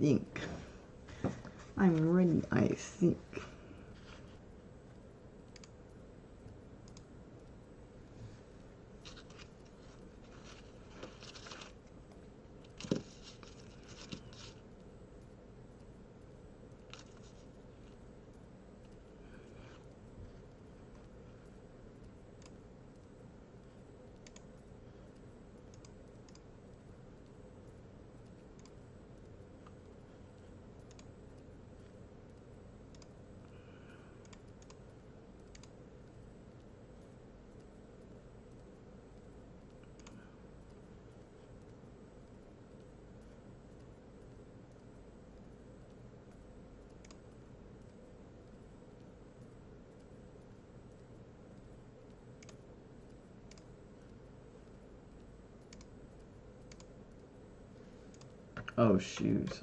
think. I'm ready, I think. Oh, shoes.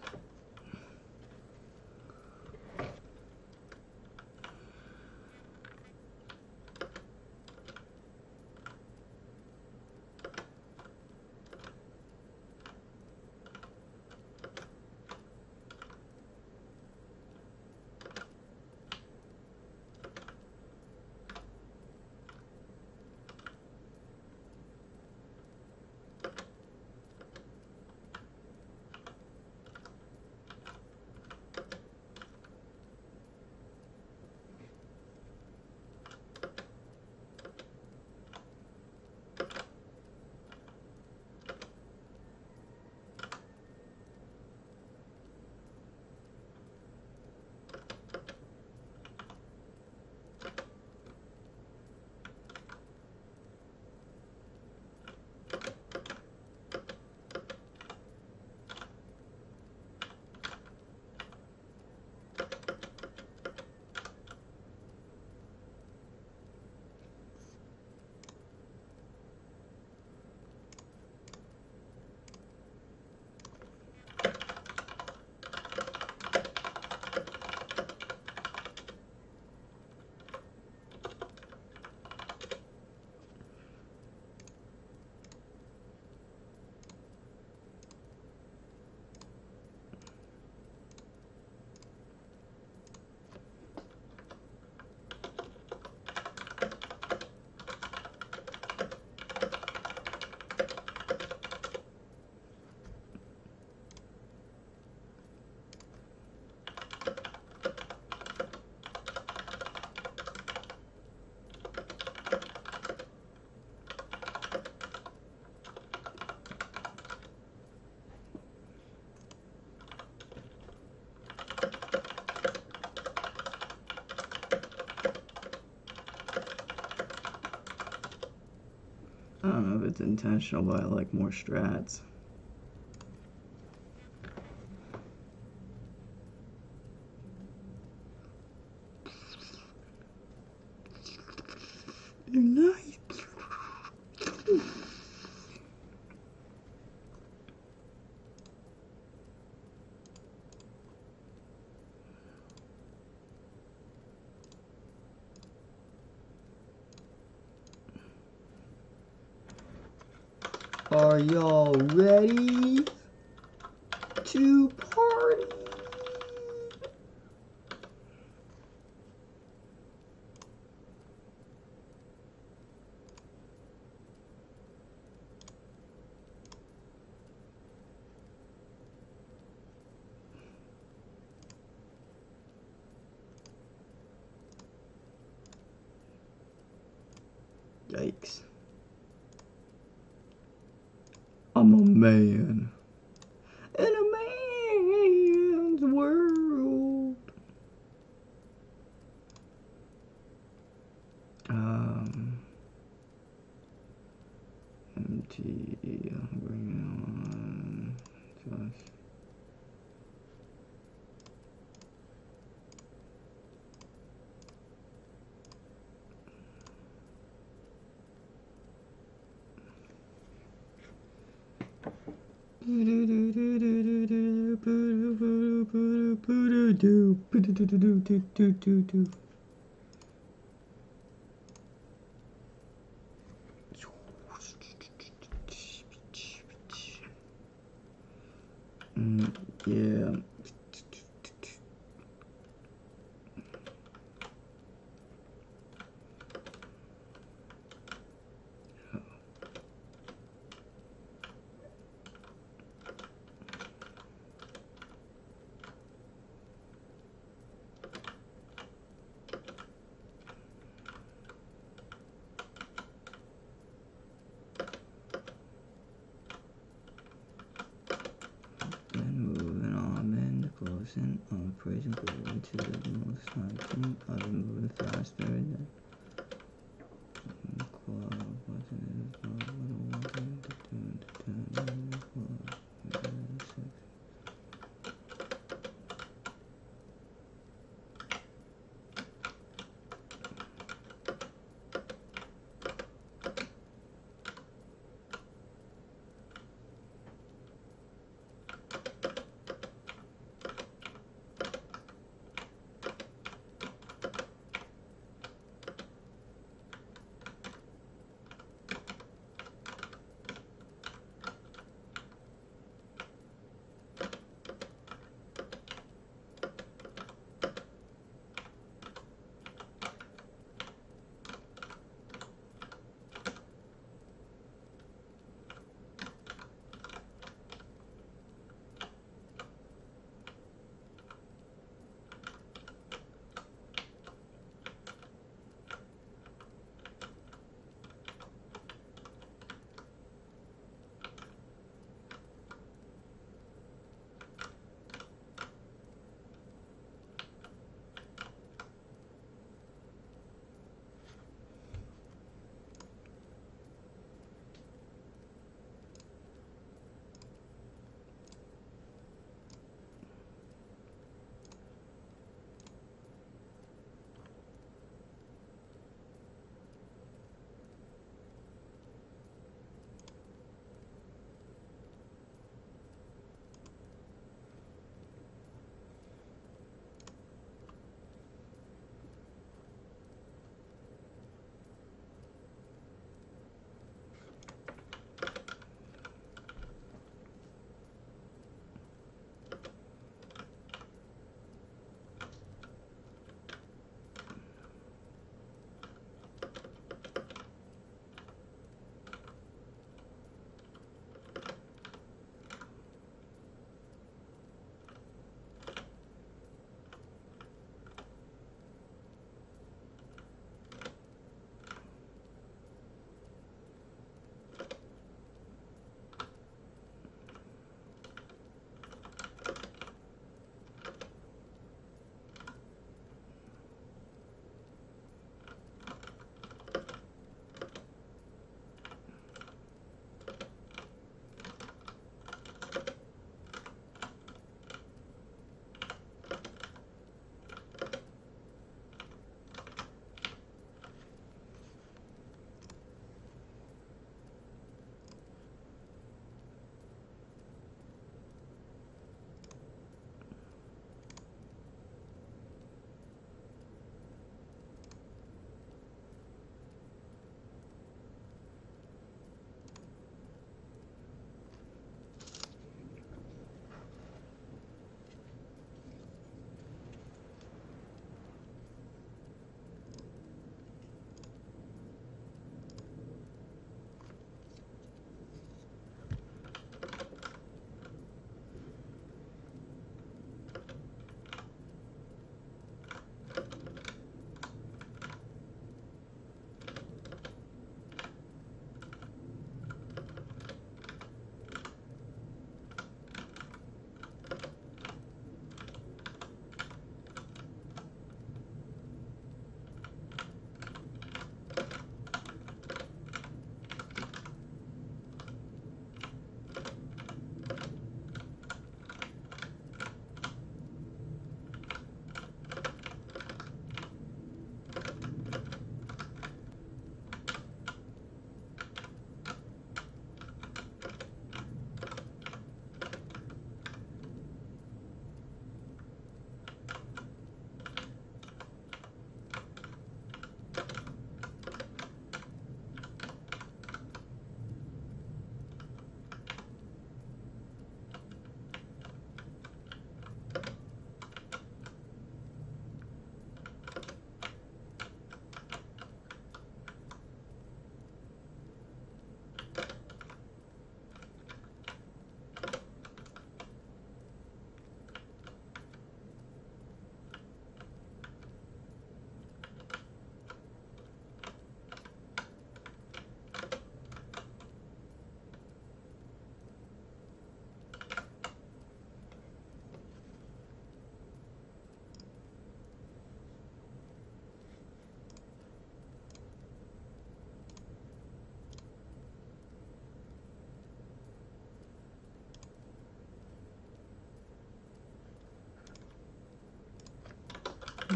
I don't know if it's intentional, but I like more strats. They're nice. Are y'all ready to party? Yikes. I'm a man. In a man's world. MT, bring it on. Just. Yeah. innocent, all praise and glory to the Most High King. I've been moving faster than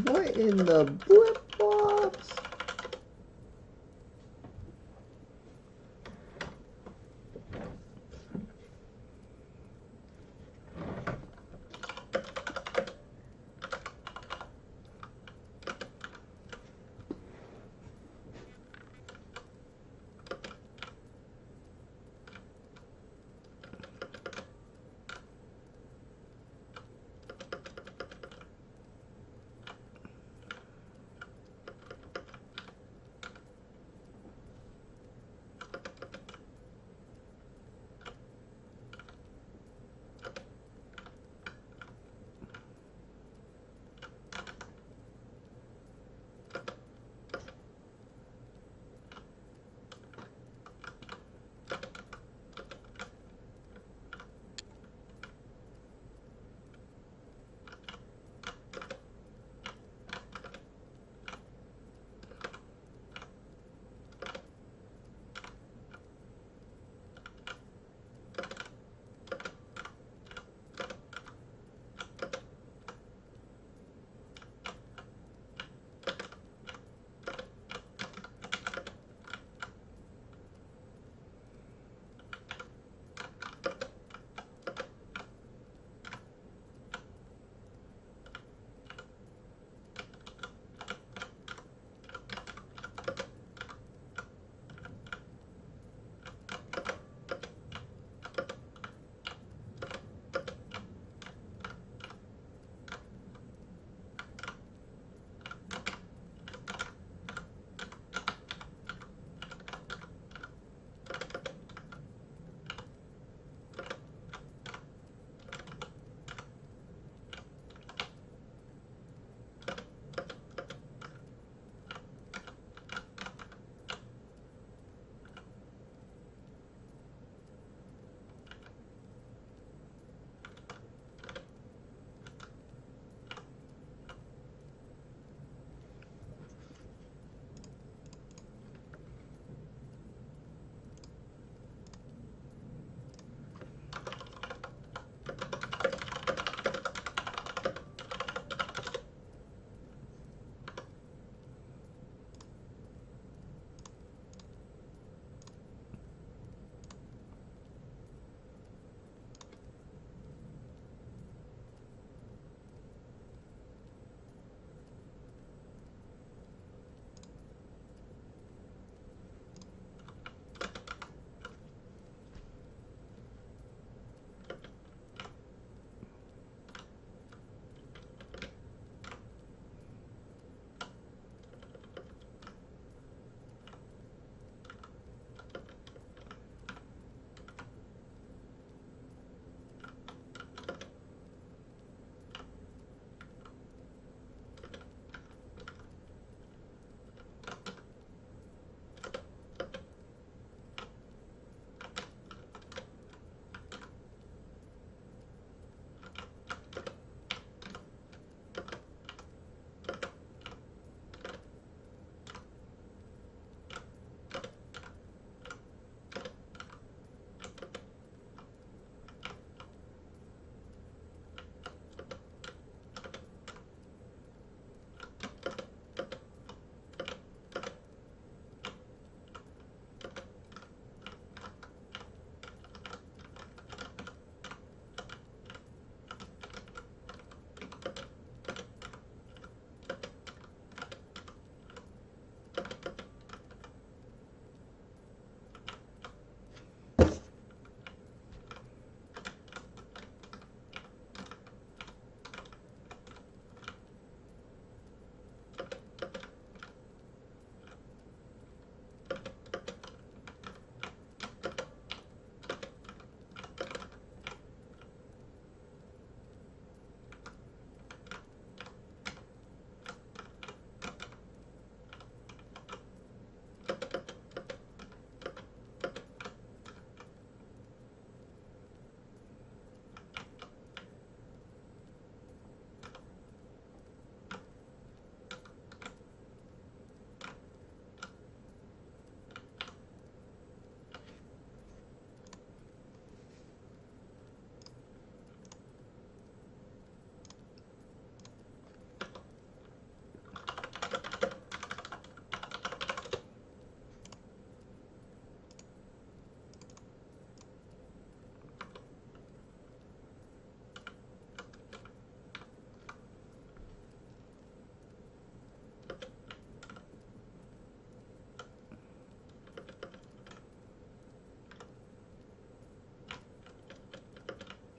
What in the blip flops?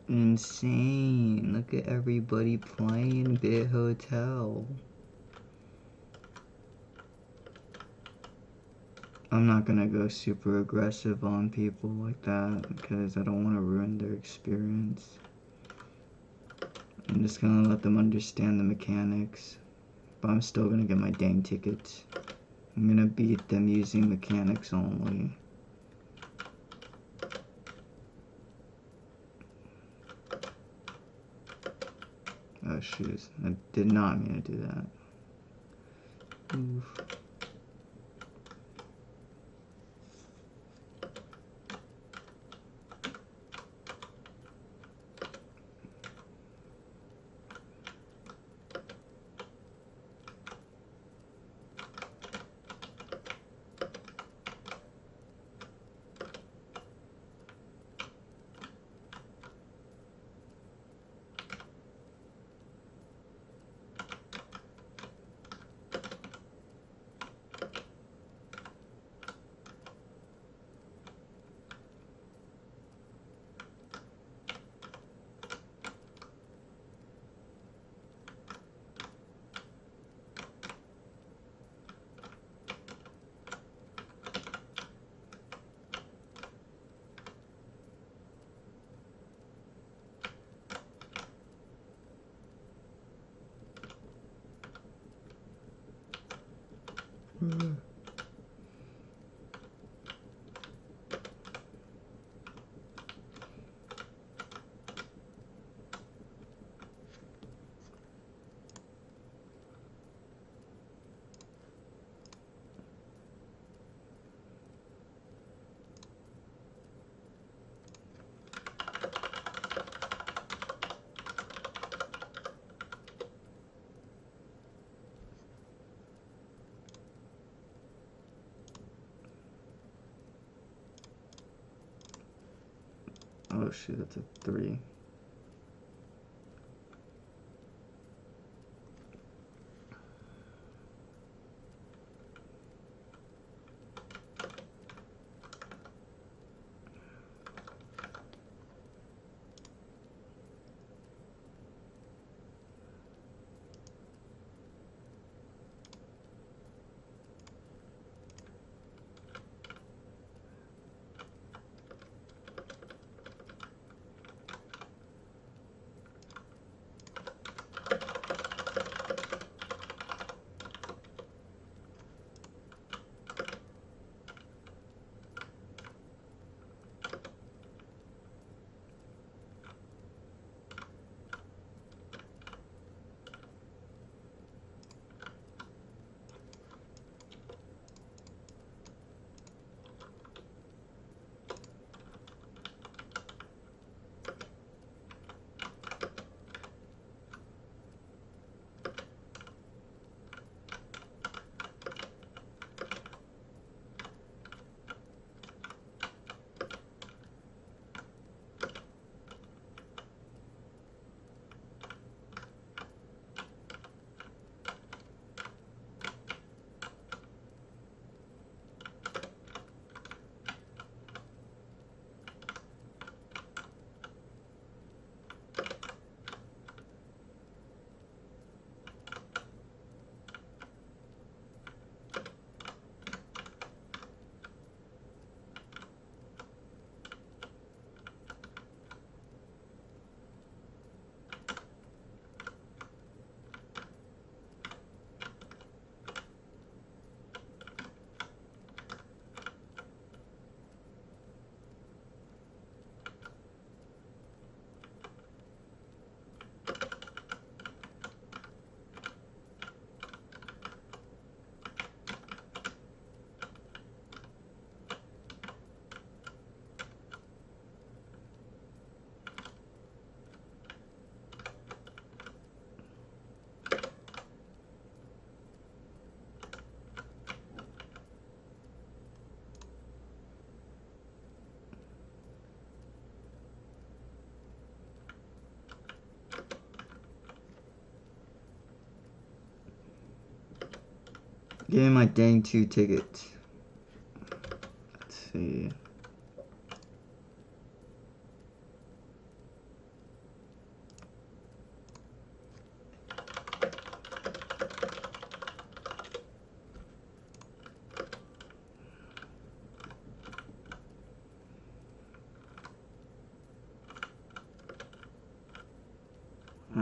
insane. Look at everybody playing Bit Hotel. I'm not gonna go super aggressive on people like that because I don't want to ruin their experience. I'm just gonna let them understand the mechanics. But I'm still gonna get my dang tickets. I'm gonna beat them using mechanics only. Oh shoot, I did not mean to do that. Oof. Oh shoot, that's a 3. Give me my dang 2 tickets. Let's see.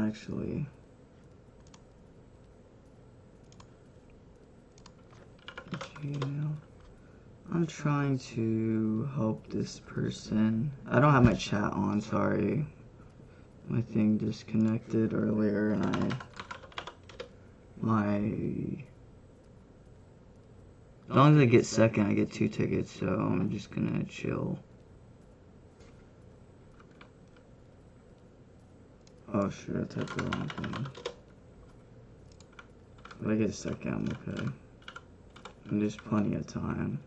actually. Gmail. I'm trying to help this person. I don't have my chat on, sorry. My thing disconnected earlier and as long as I get second, I get 2 tickets, so I'm just gonna chill. Oh shit, I typed the wrong thing. If I get second, I'm okay. And there's plenty of time.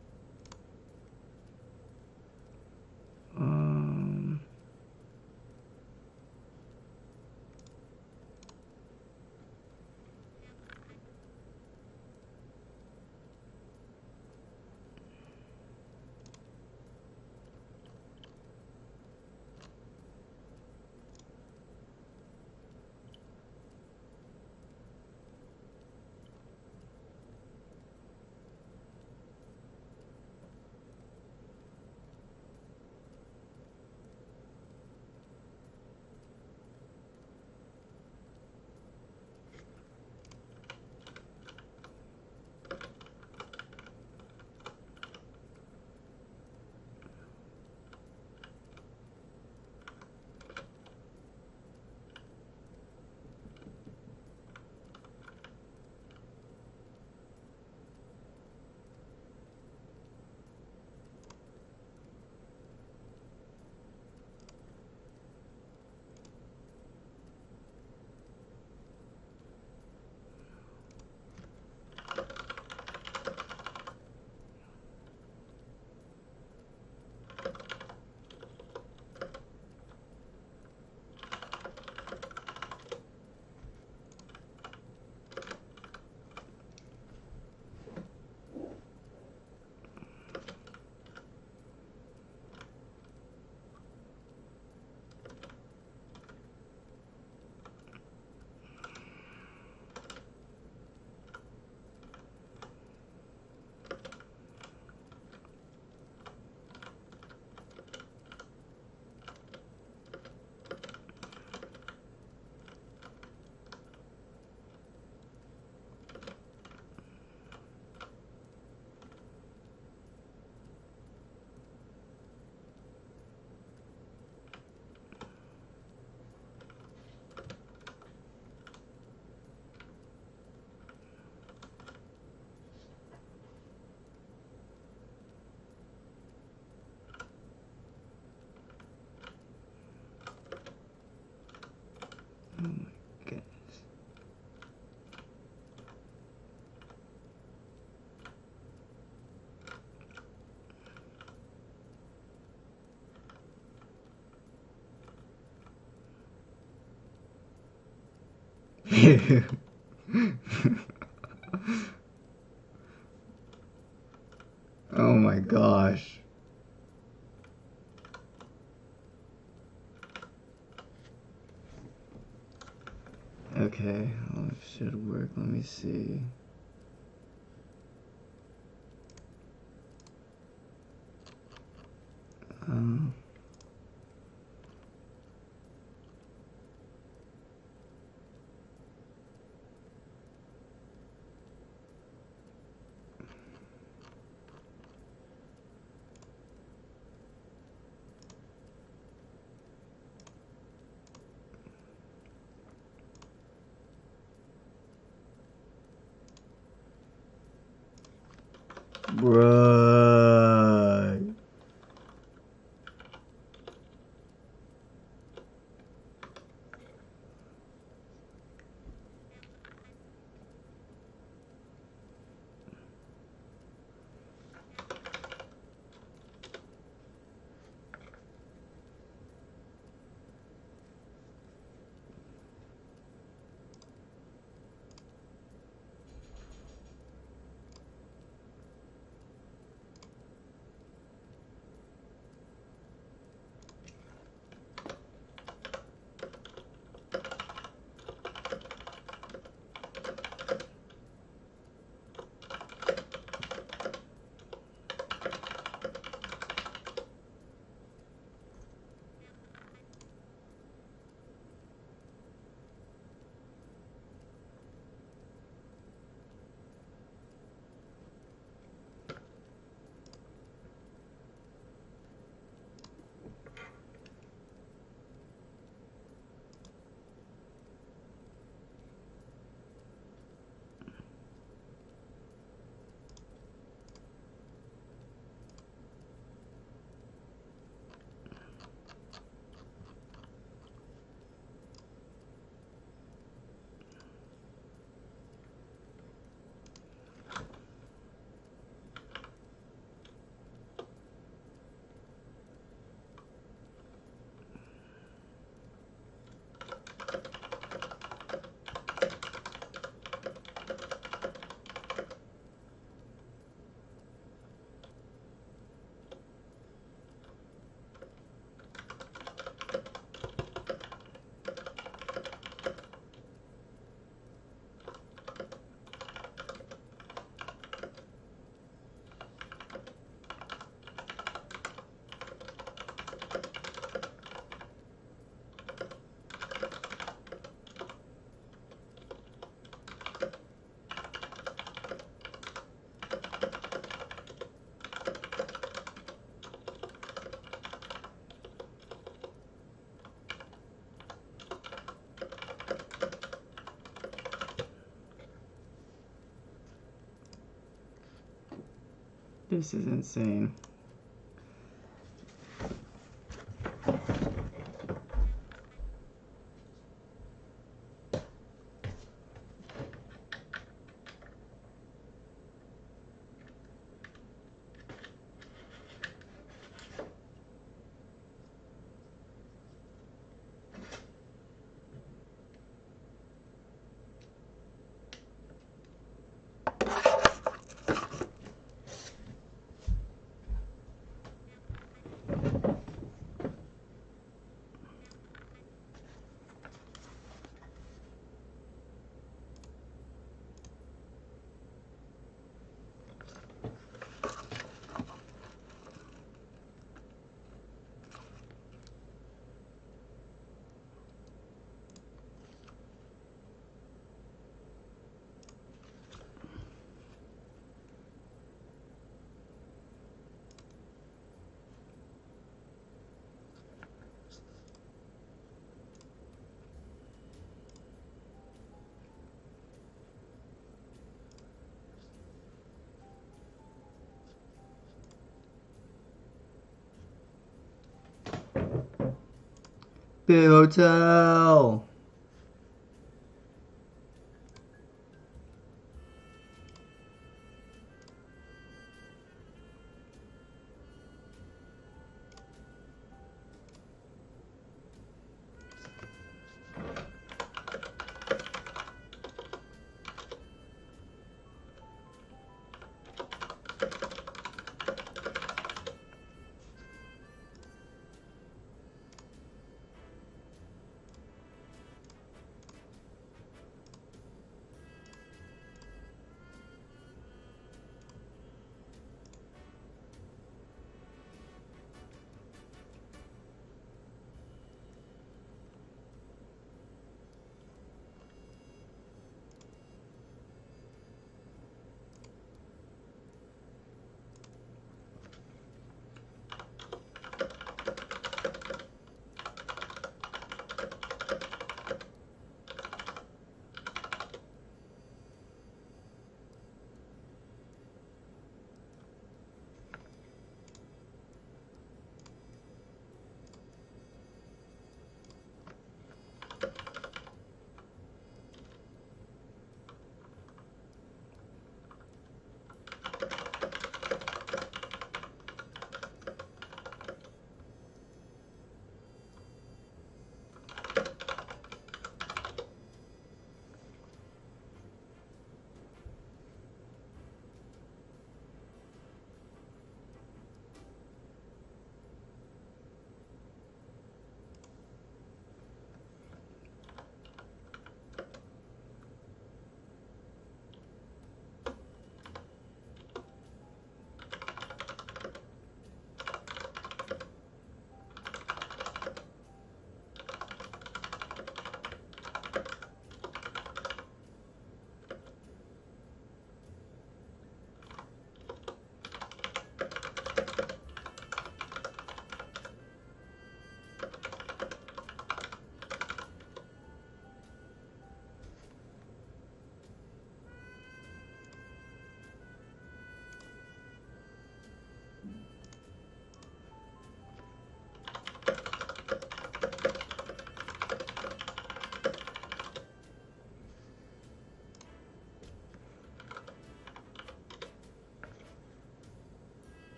Oh my goodness. Oh my gosh. Okay, well, it should work. Let me see. Um, Bruh. This is insane. Big Hotel.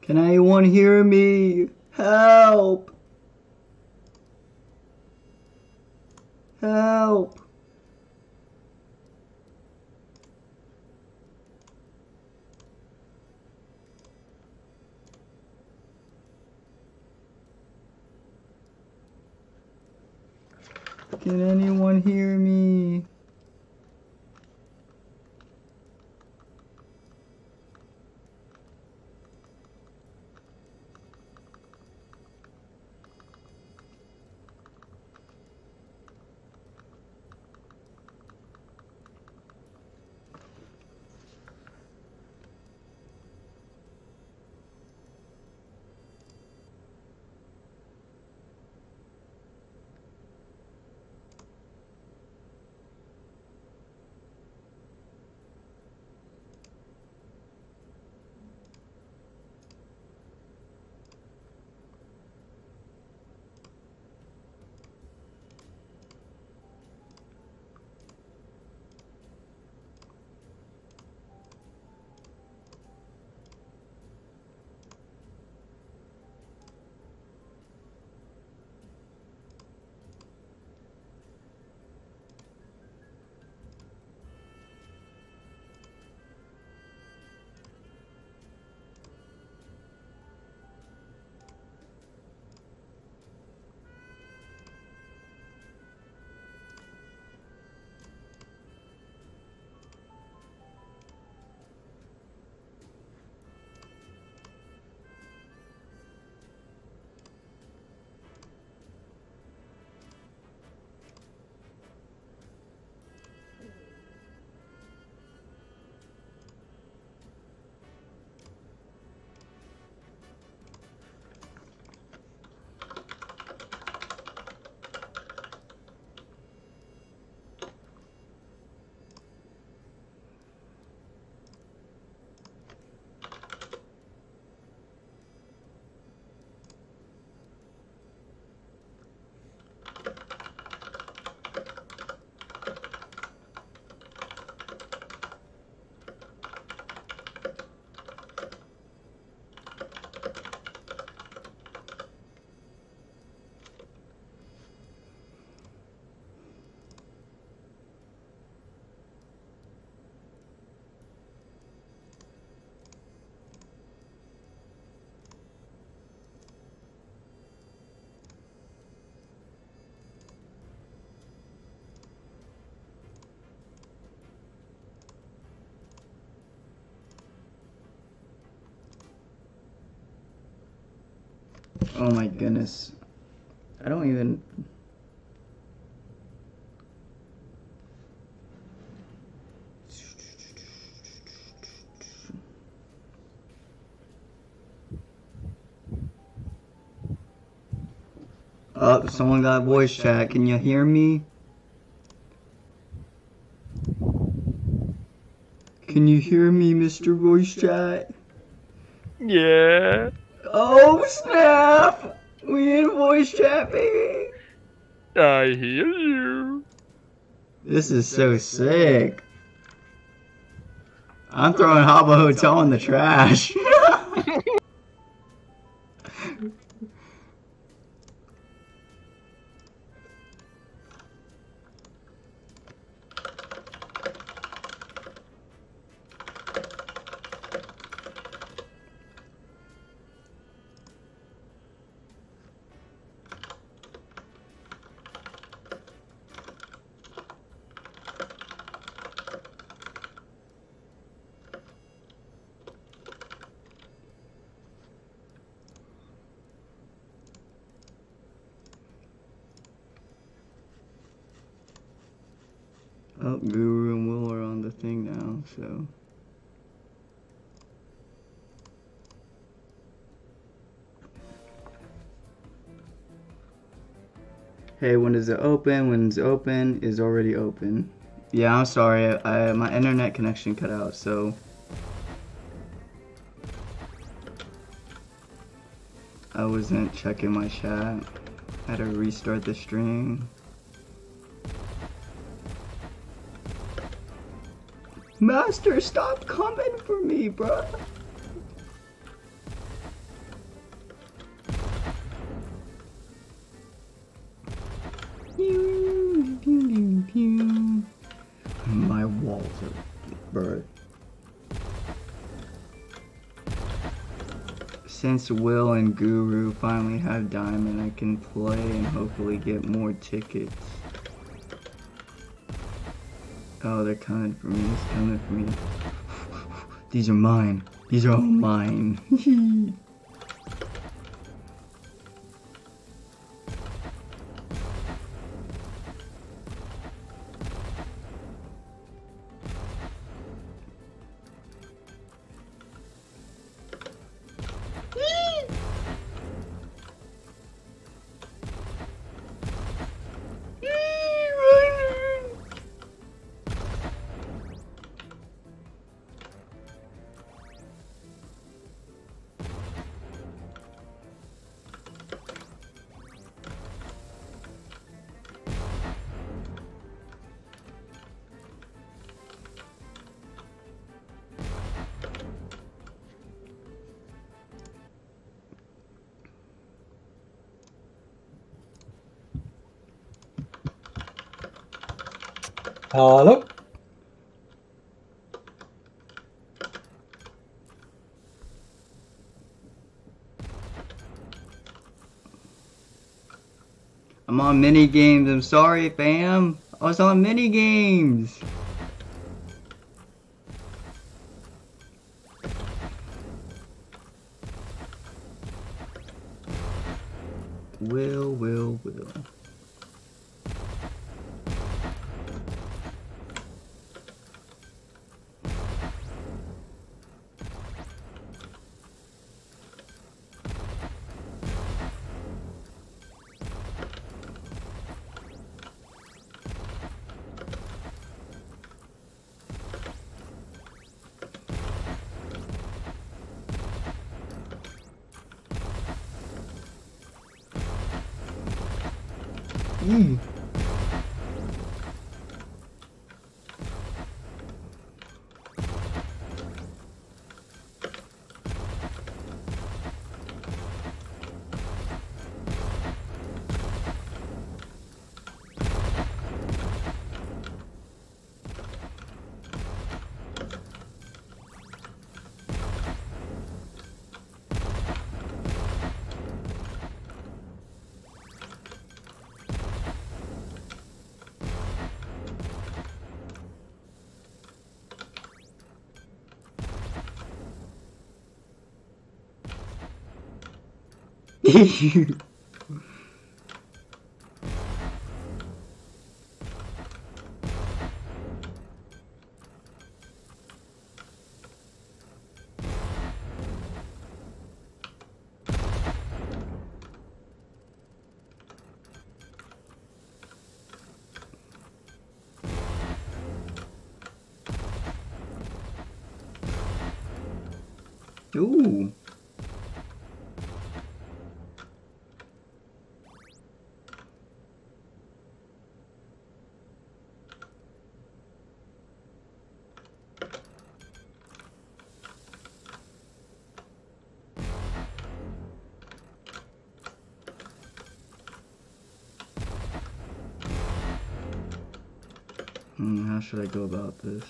Can anyone hear me? Help! Help! Can anyone hear me? Oh my goodness. I don't even... Oh, someone got voice chat. Can you hear me? Can you hear me, Mr. Voice Chat? Yeah. Oh, snap! We in voice chat, baby! I hear you. This is so sick. I'm throwing Habbo Hotel in the trash. Oh, Guru and Will are on the thing now, so... Hey, when is it open? When it's open is already open. Yeah, I'm sorry. My internet connection cut out, so... I wasn't checking my chat. I had to restart the stream. Master, stop coming for me, bro. Pew, pew, pew. My walls are burnt. Since Will and Guru finally have Diamond, I can play and hopefully get more tickets. Oh, they're coming for me. It's coming for me. These are mine. These are all mine. Hello? I'm on mini games. I'm sorry, fam. I was on mini games. Will. Ooh. How should I go about this?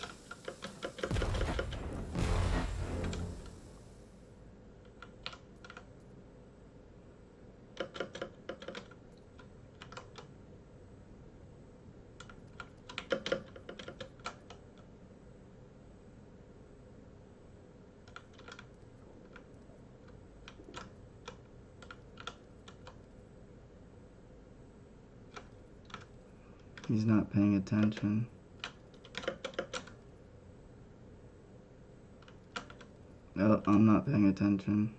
He's not paying attention. Oh, I'm not paying attention.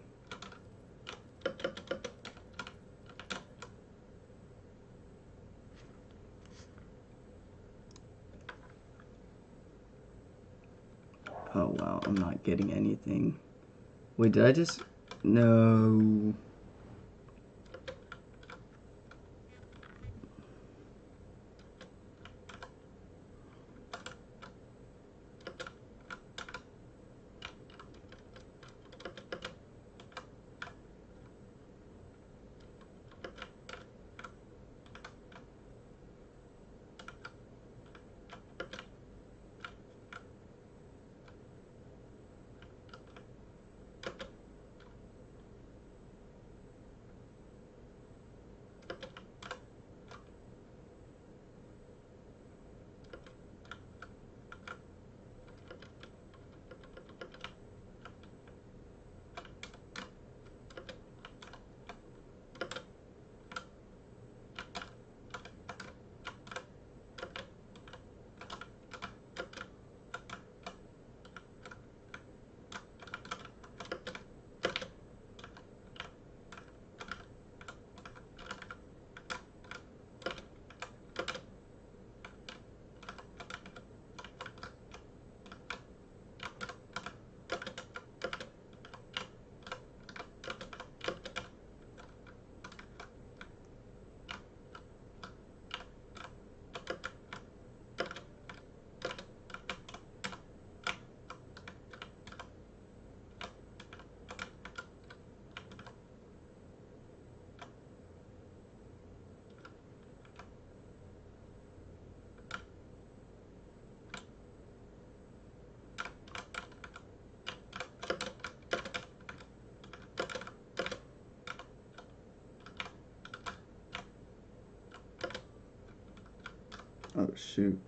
Oh wow, I'm not getting anything. Wait, did I just... No. Oh shoot.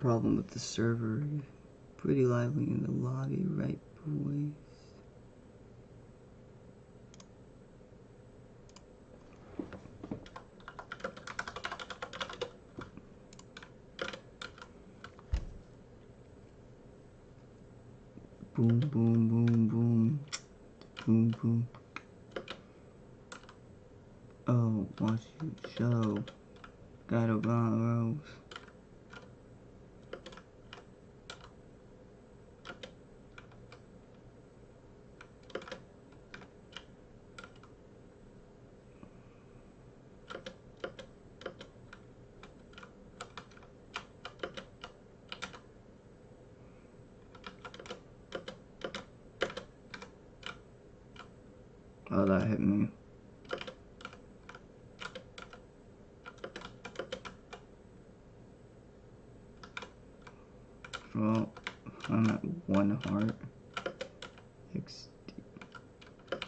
Problem with the server. Pretty lively in the lobby, right, boys? Boom, boom, boom, boom. Boom, boom. Oh, watch you show. Gotta run, Rose. Oh, that hit me. Well, I'm at 1 heart. XD.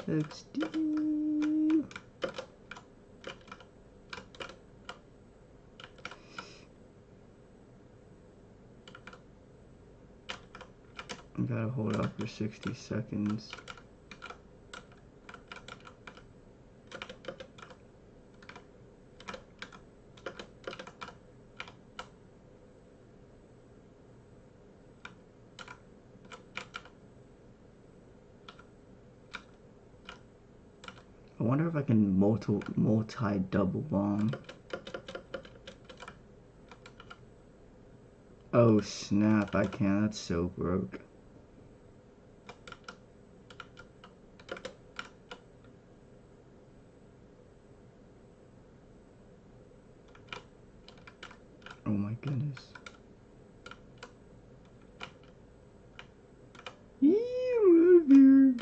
XD. I gotta hold up for 60 seconds. I wonder if I can multi double bomb. Oh snap, I can. That's so broke. Oh my goodness. I'm out of here.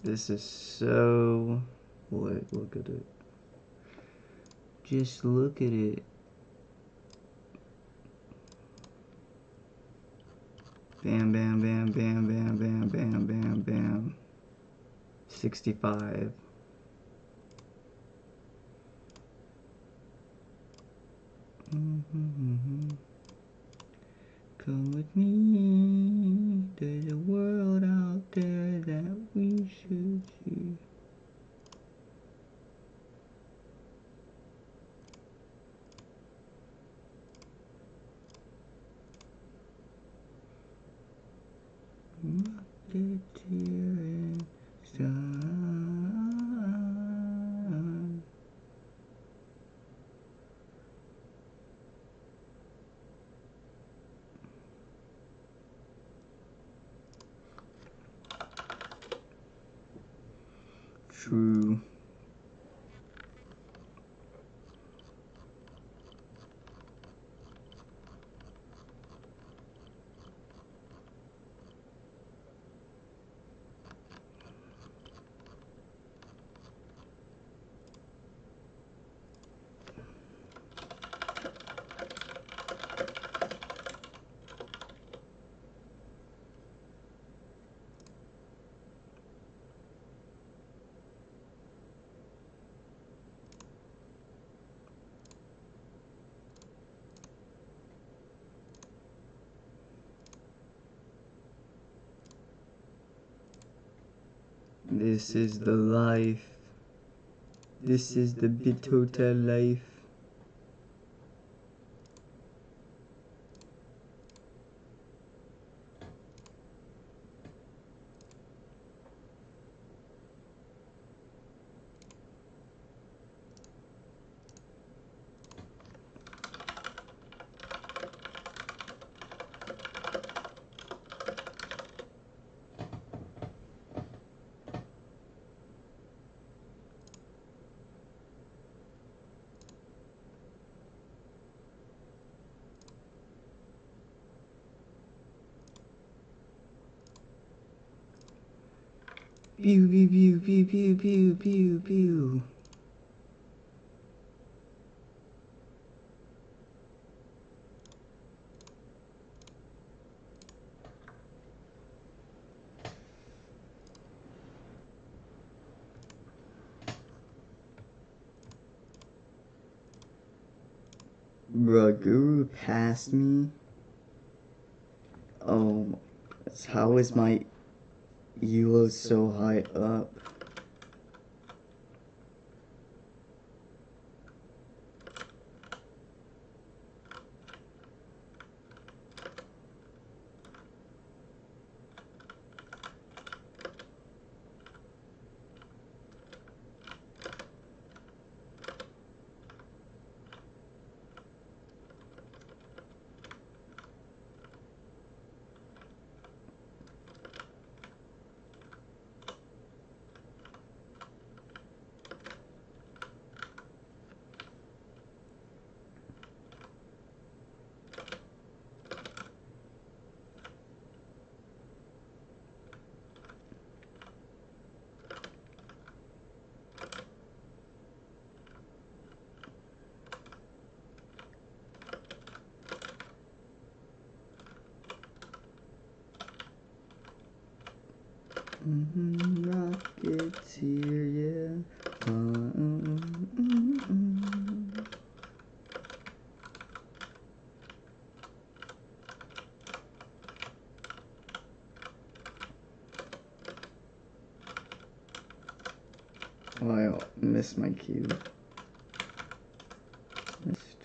This is so... Look at it. Just look at it. Bam, bam, bam, bam, bam, bam, bam, bam, bam. 65. Come with me. There's a world out there that we should see. Rocketeer and sun. true. This is the life. This is the Bitota life. Pew pew pew pew pew pew pew pew. Bruh, Guru passed me. Oh, how is my elo so high up? Rocketeer, yeah. Oh, I missed my cue. Missed.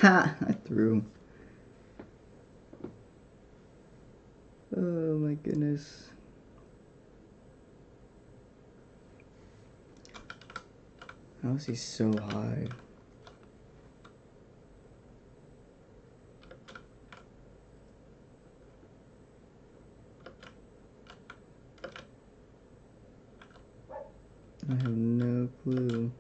Ha! I threw. Oh my goodness. How is he so high? I have no clue.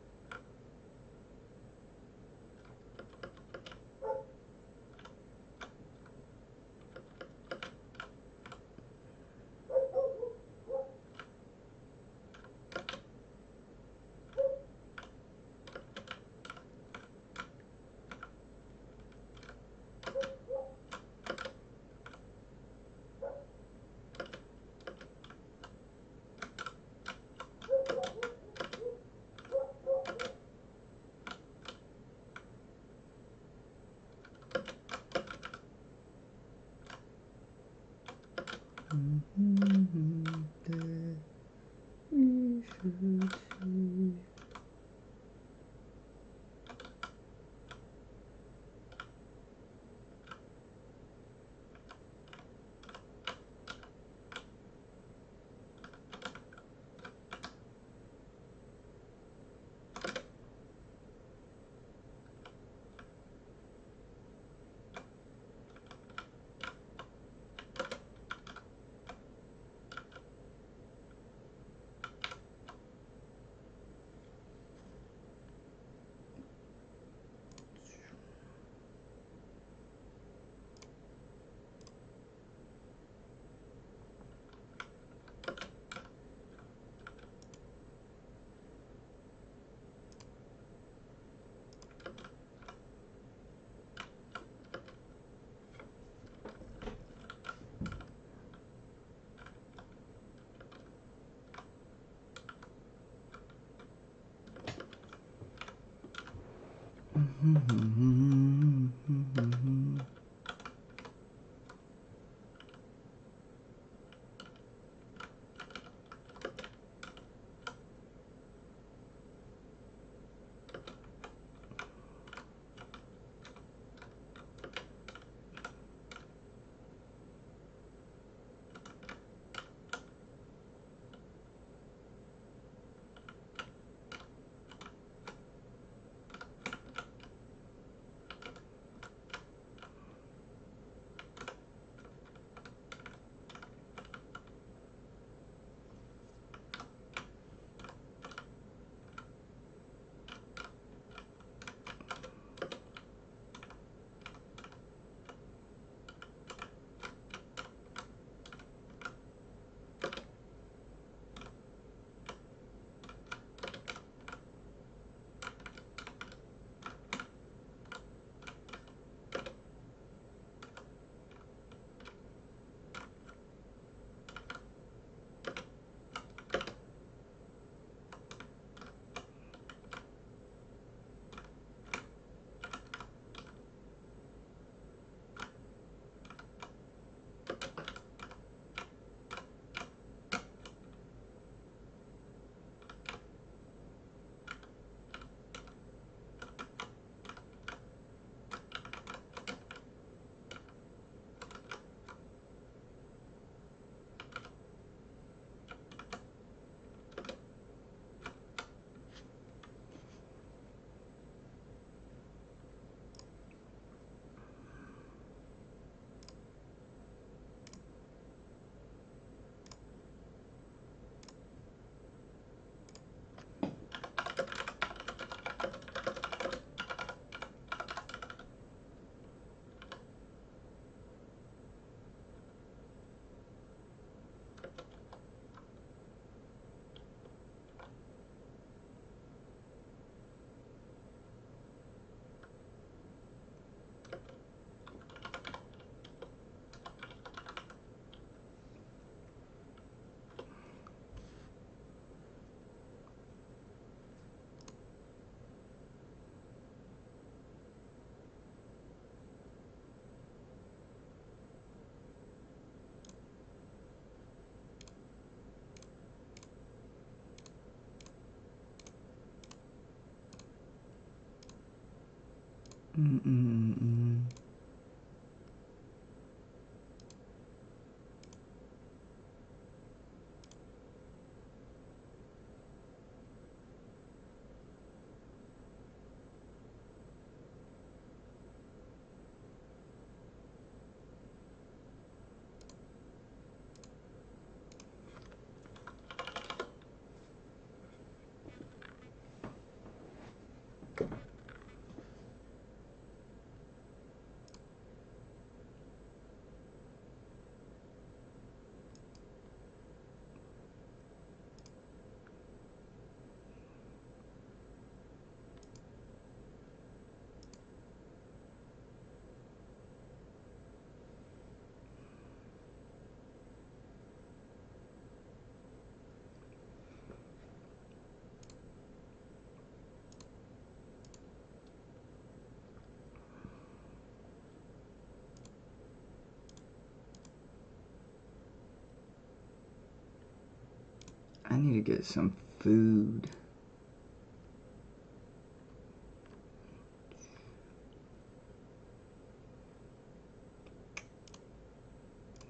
I need to get some food.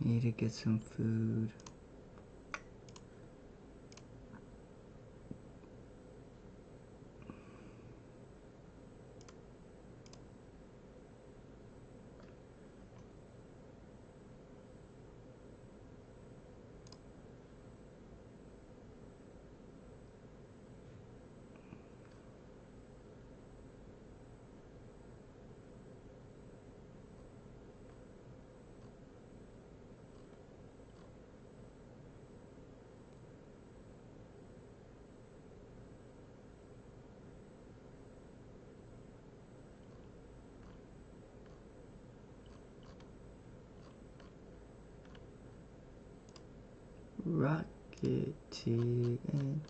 Need to get some food. Rockety and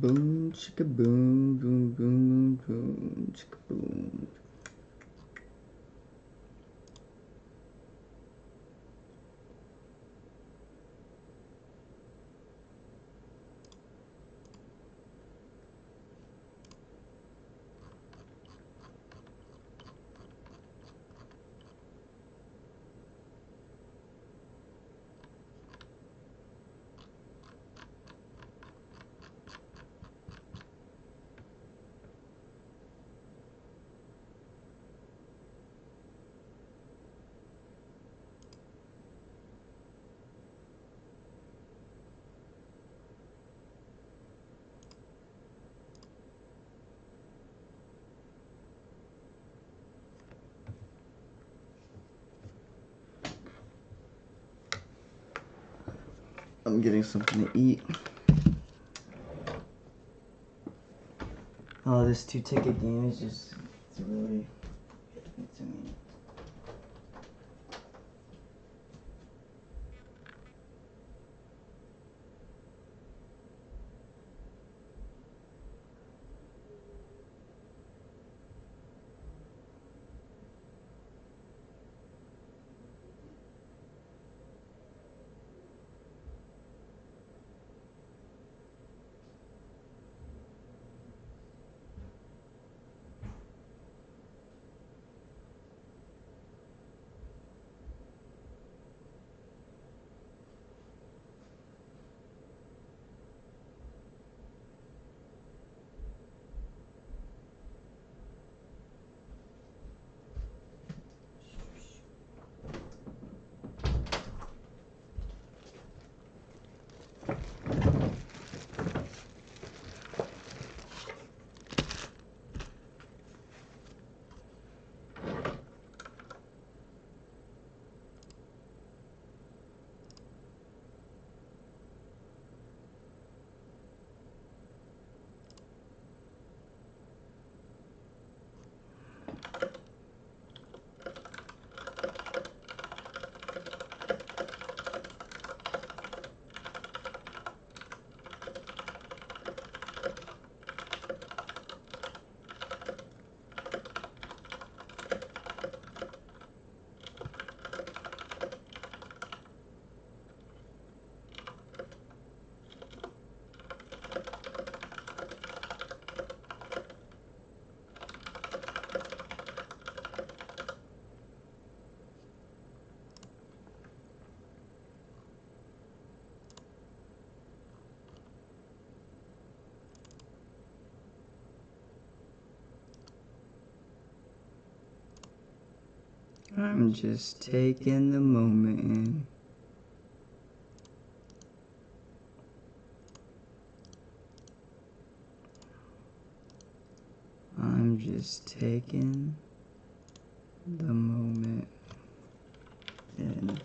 boom, chicka boom, boom, boom, boom, boom, chicka boom. I'm getting something to eat. Oh, this 2-ticket game is just, it's really getting to me. I'm just taking the moment in. I'm just taking the moment in.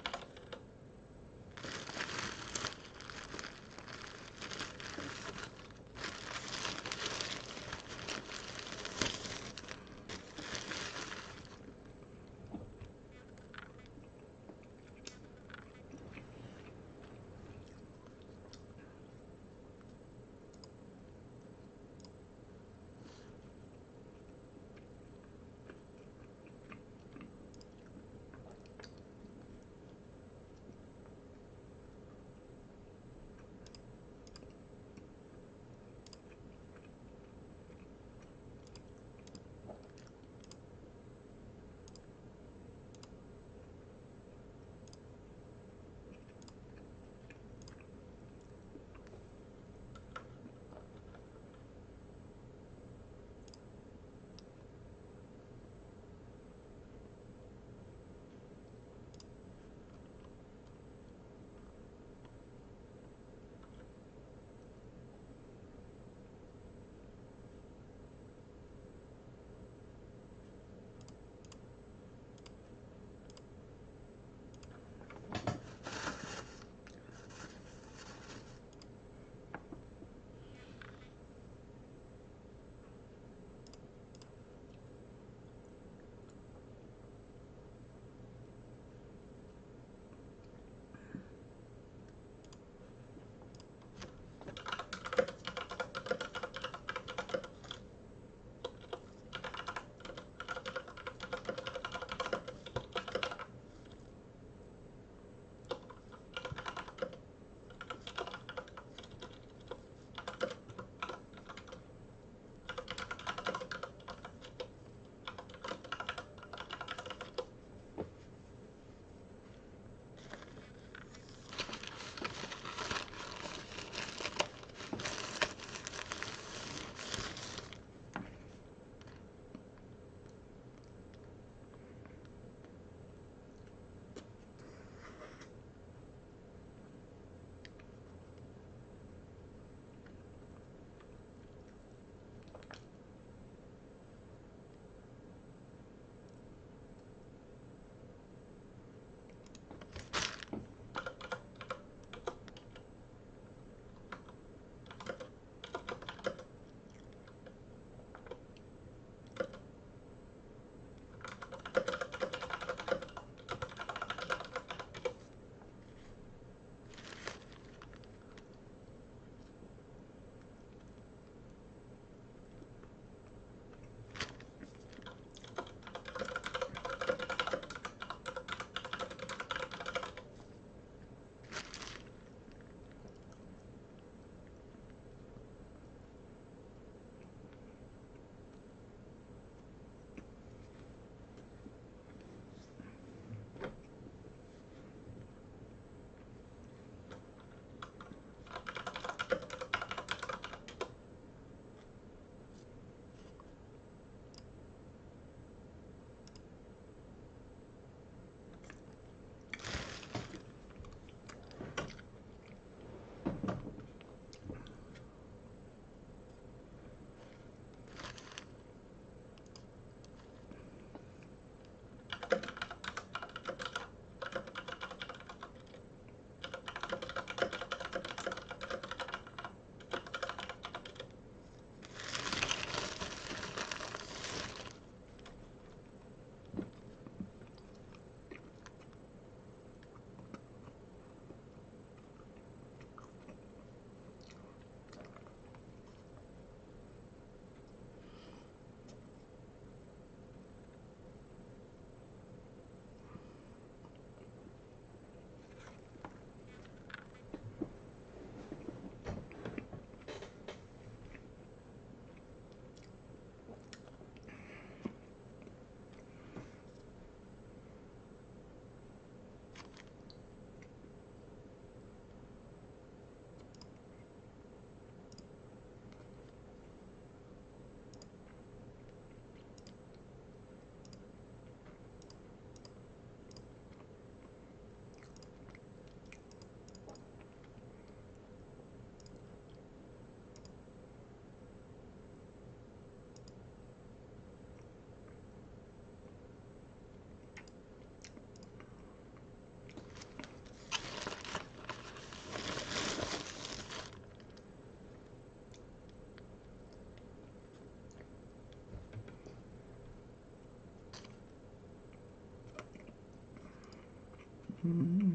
Hmm.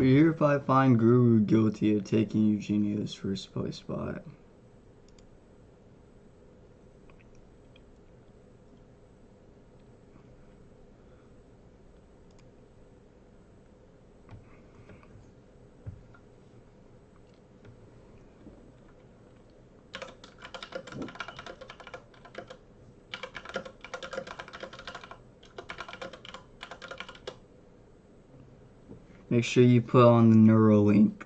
We hereby find Guru guilty of taking Eugenio's first place spot. Make sure you put on the Neuralink.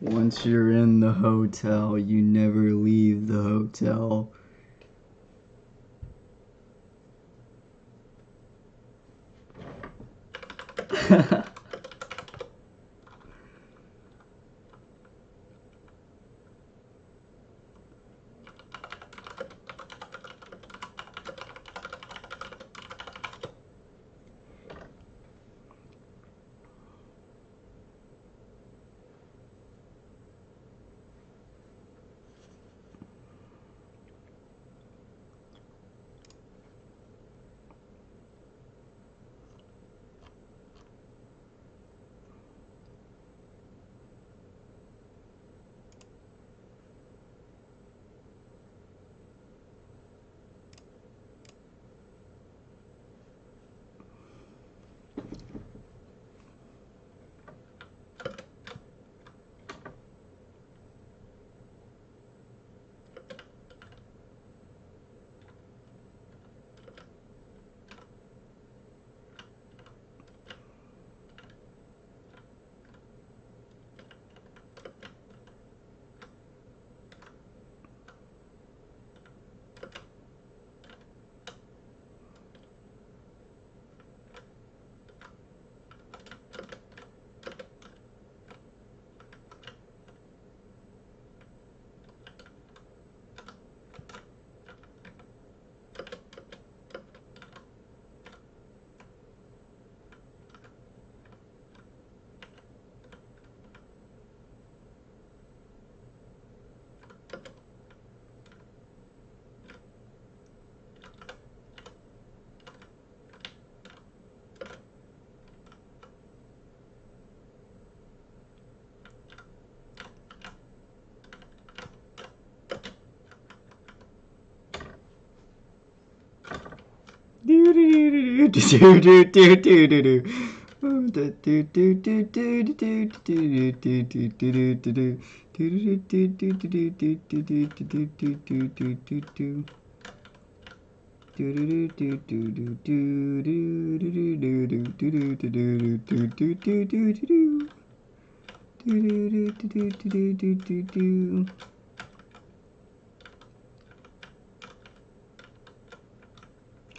Once you're in the hotel, you never leave the hotel.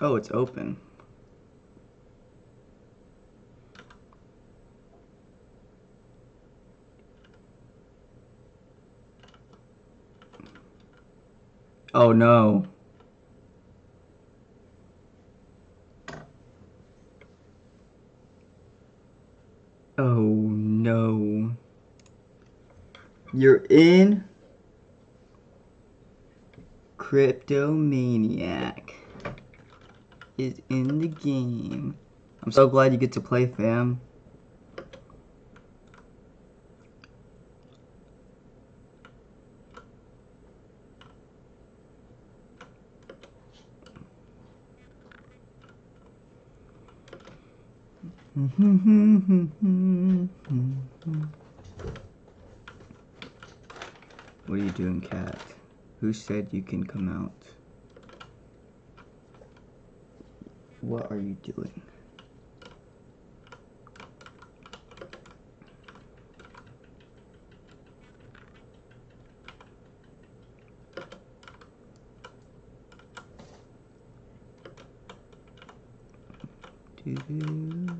Oh, it's open. Oh no. Oh no. You're in? Cryptomaniac is in the game. I'm so glad you get to play, fam. What are you doing, cat? Who said you can come out? What are you doing? Doo-doo.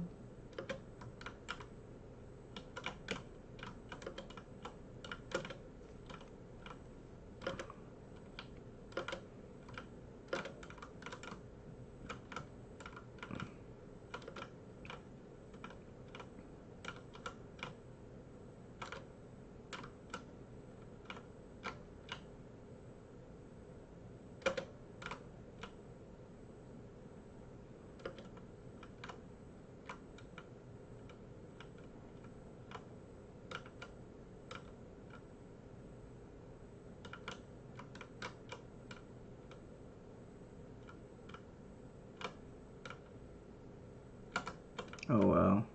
Oh wow.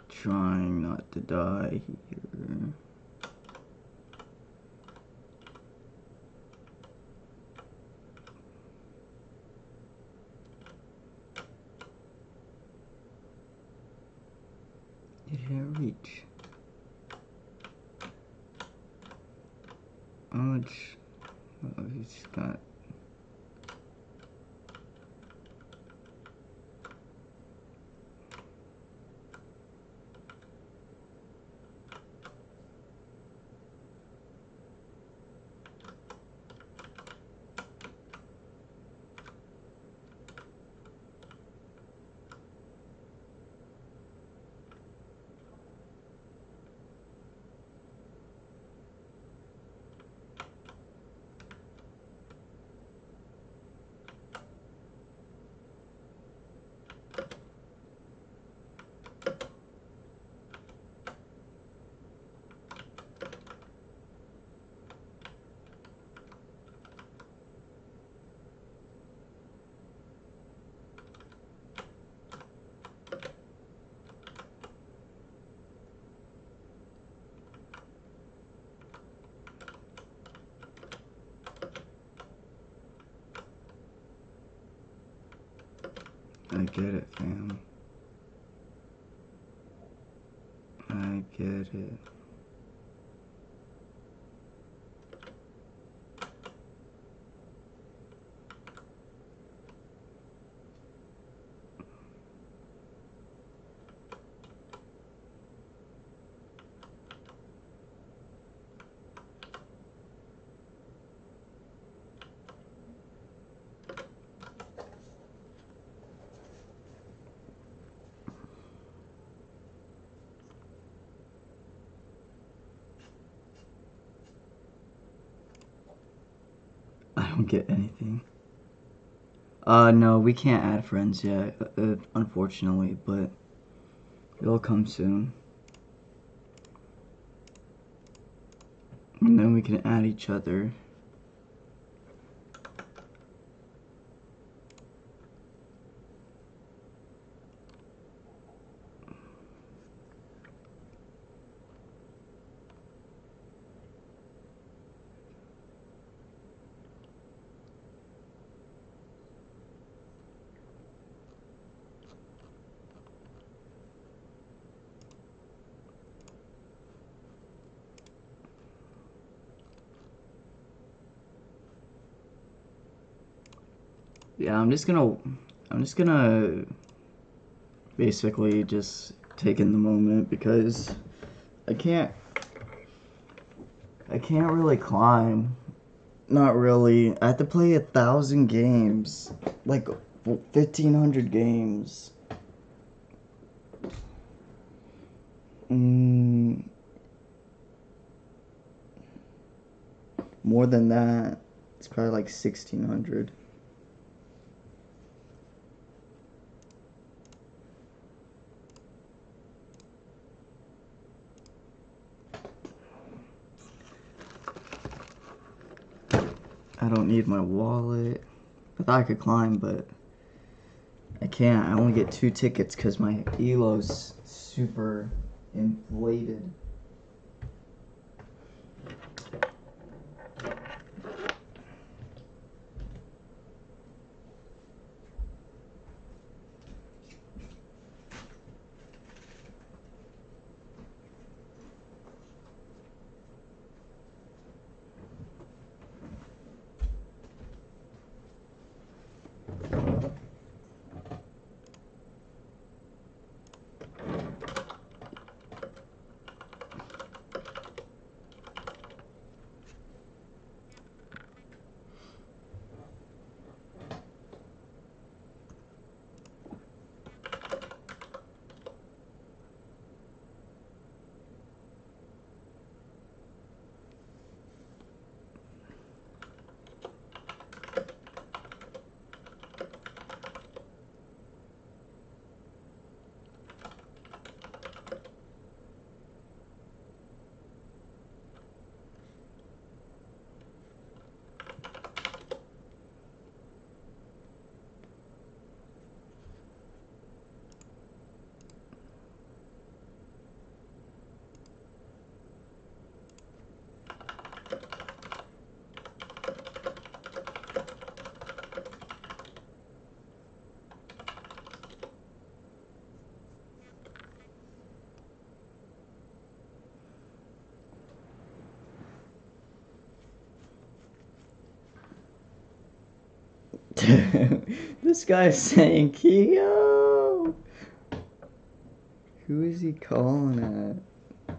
Trying not to die here. reach. How much? Oh, he's got. I get it, fam. I get it. I don't get anything. No, we can't add friends yet, unfortunately, but it'll come soon. And then we can add each other. Yeah, I'm just gonna basically just take in the moment because I can't really climb. Not really. I have to play 1,000 games, like 1,500 games. More than that. It's probably like 1,600. I don't need my wallet. I thought I could climb, but I can't. I only get 2 tickets because my ELO's super inflated. This guy's saying Kyo. Who is he calling at?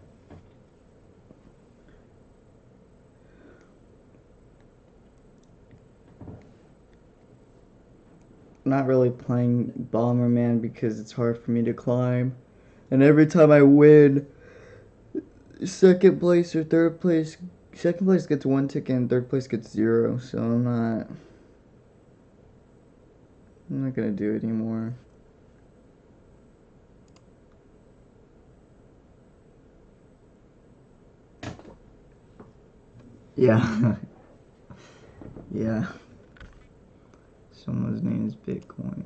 Not really playing Bomberman because it's hard for me to climb. And every time I win, second place or third place, second place gets 1 ticket and third place gets 0. So I'm not gonna do it anymore. Yeah. Yeah. Someone's name is Bitcoin.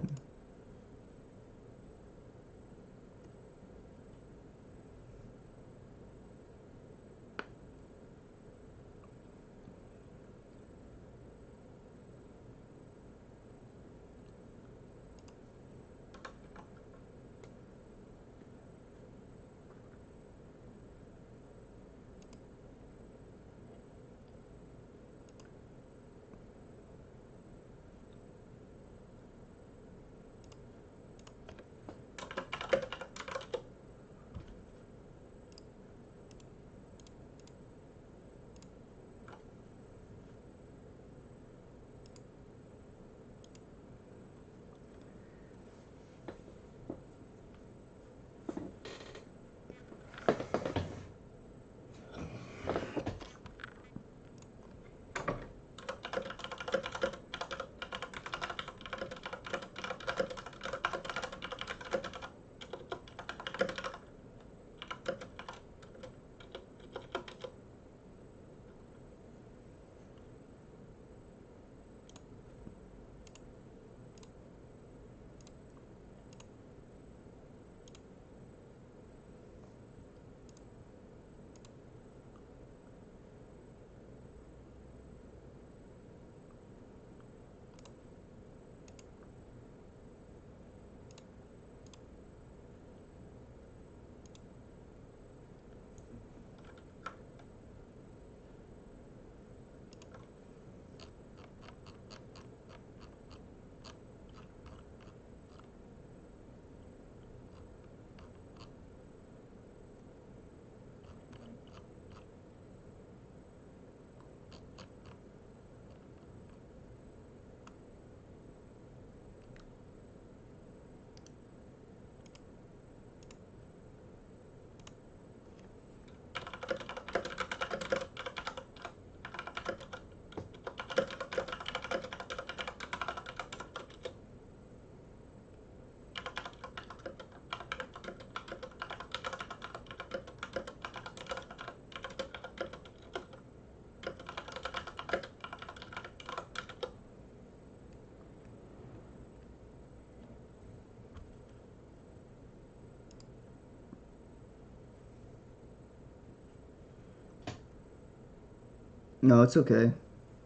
No, it's okay.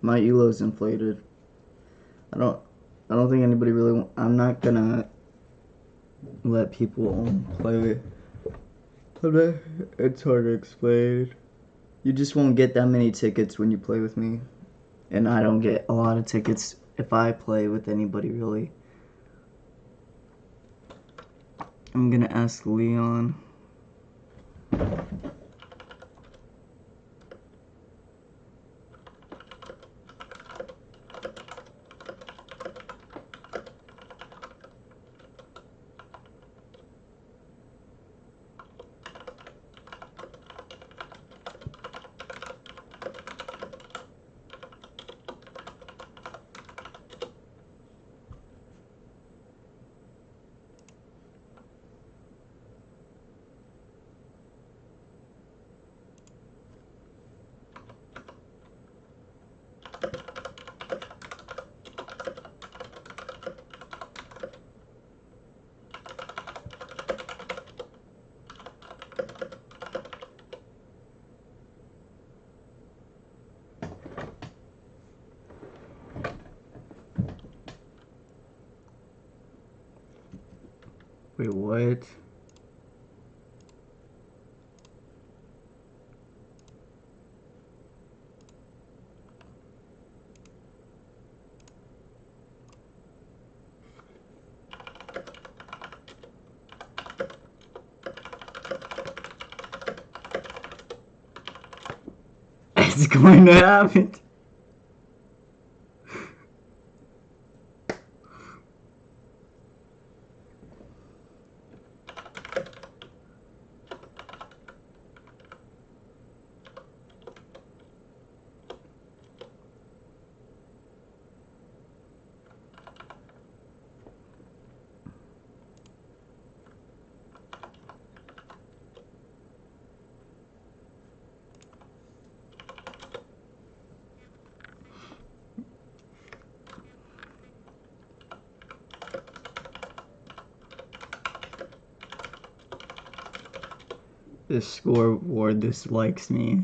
My elo's inflated. I don't think anybody really. I'm not gonna let people play. It's hard to explain. You just won't get that many tickets when you play with me, and I don't get a lot of tickets if I play with anybody really. I'm gonna ask Leon. Wait, what? It's going to happen. The scoreboard dislikes me.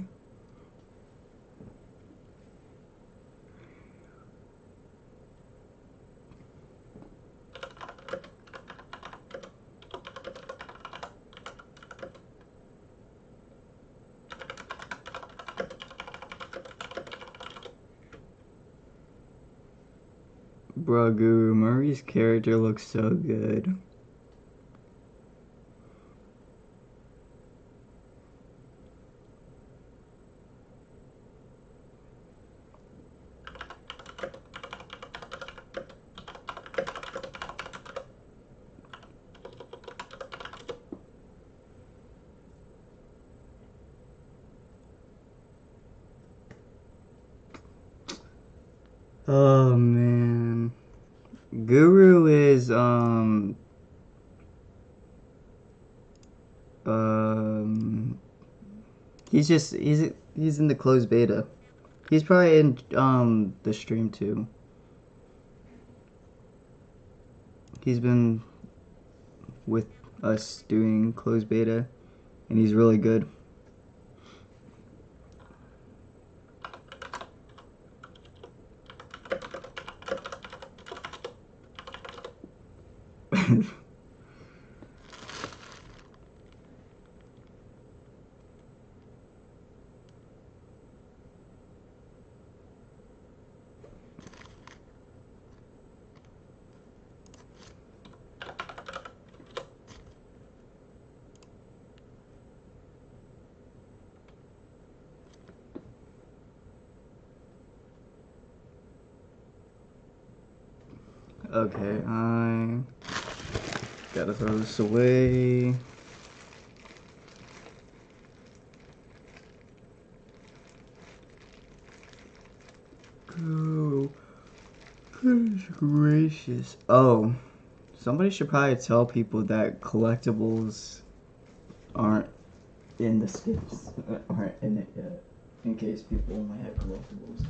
Bruh, Guru Murray's character looks so good. Oh man. Guru is he's in the closed beta. He's probably in the stream too. He's been with us doing closed beta and he's really good. Okay, I gotta throw this away. Oh, goodness gracious. Oh, somebody should probably tell people that collectibles aren't in the skips, aren't in it yet, in case people might have collectibles.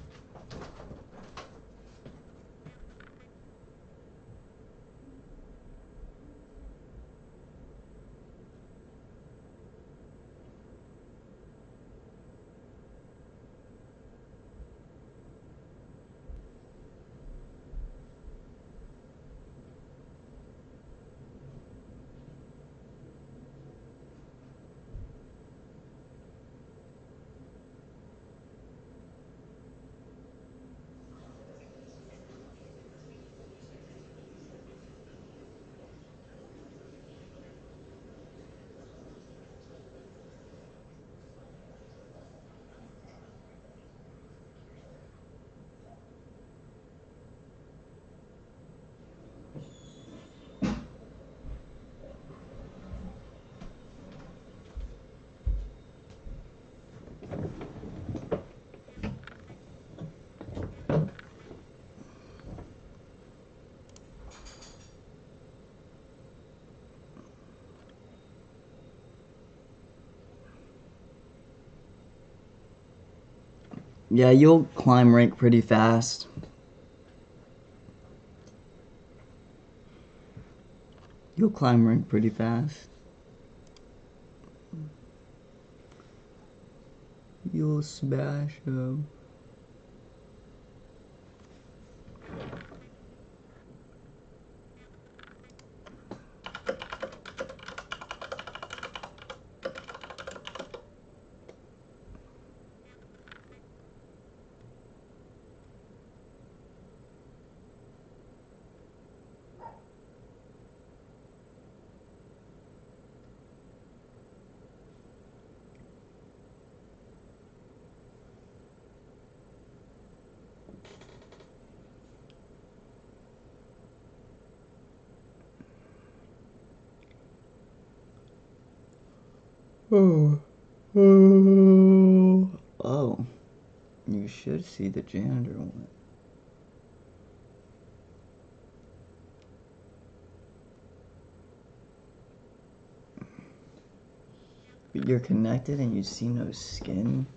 Yeah, you'll climb rank pretty fast. You'll climb rank pretty fast. You'll smash them. Oh. Oh. You should see the janitor one. But you're connected and you see no skin?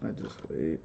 I just wait.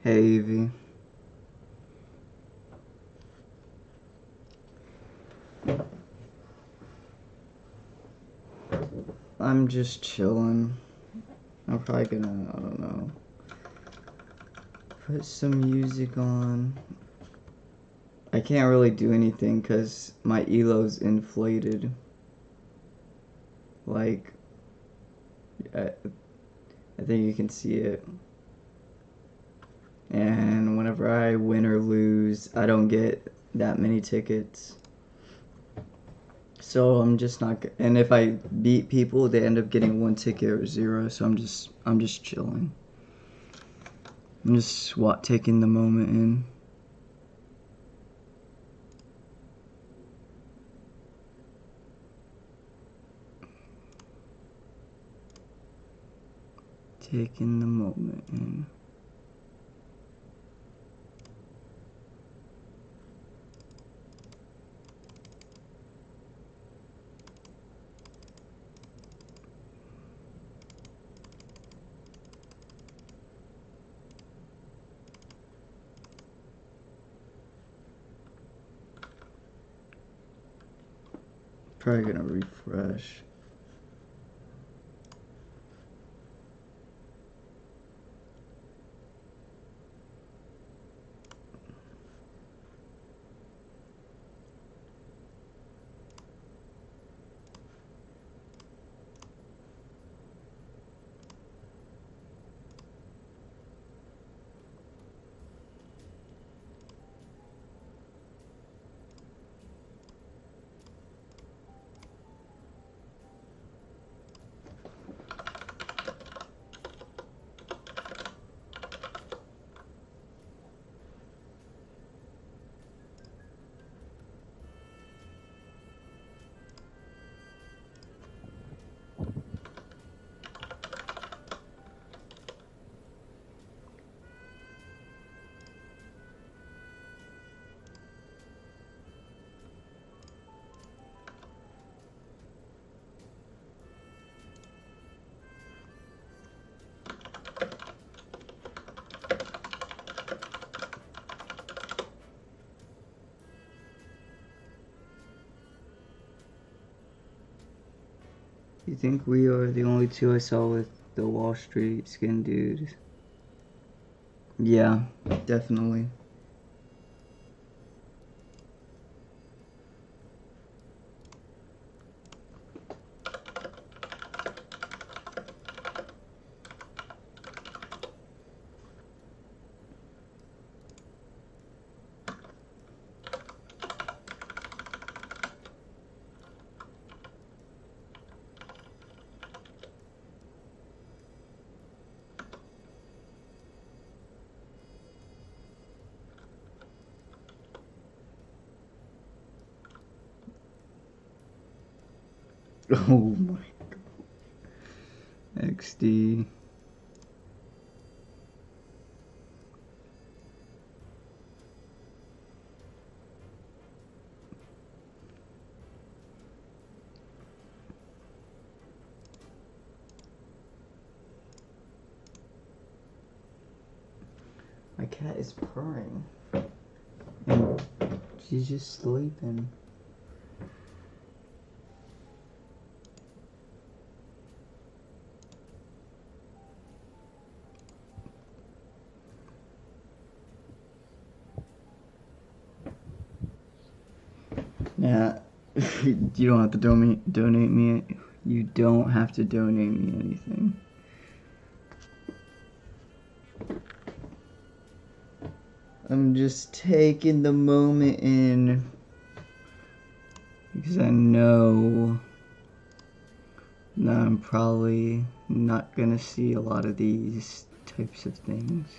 Hey, Evie. I'm just chilling. I'm probably gonna, I don't know, put some music on. I can't really do anything because my elo's inflated. Like, I think you can see it. And whenever I win or lose, I don't get that many tickets. So I'm just not. And if I beat people, they end up getting 1 ticket or 0. So I'm just chilling. I'm just taking the moment in. Taking the moment in. Probably gonna refresh. You think we are the only two I saw with the Wall Street skin dudes? Yeah, definitely. Oh my god. XD. My cat is purring. And she's just sleeping. Yeah, you don't have to donate me. You don't have to donate me anything. I'm just taking the moment in because I know that I'm probably not gonna see a lot of these types of things.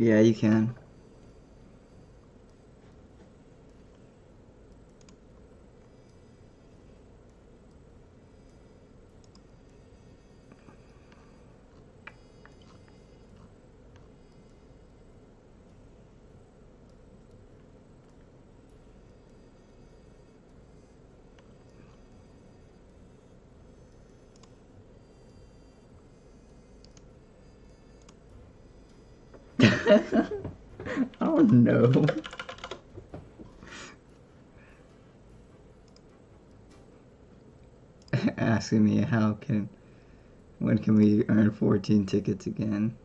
Yeah, you can. I don't know. Asking me when can we earn 14 tickets again?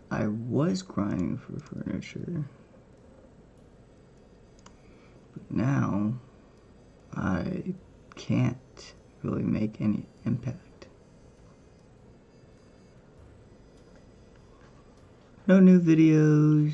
I was grinding for furniture, but now I can't really make any impact. No new videos.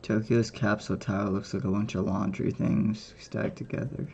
Tokyo's capsule tower looks like a bunch of laundry things stacked together.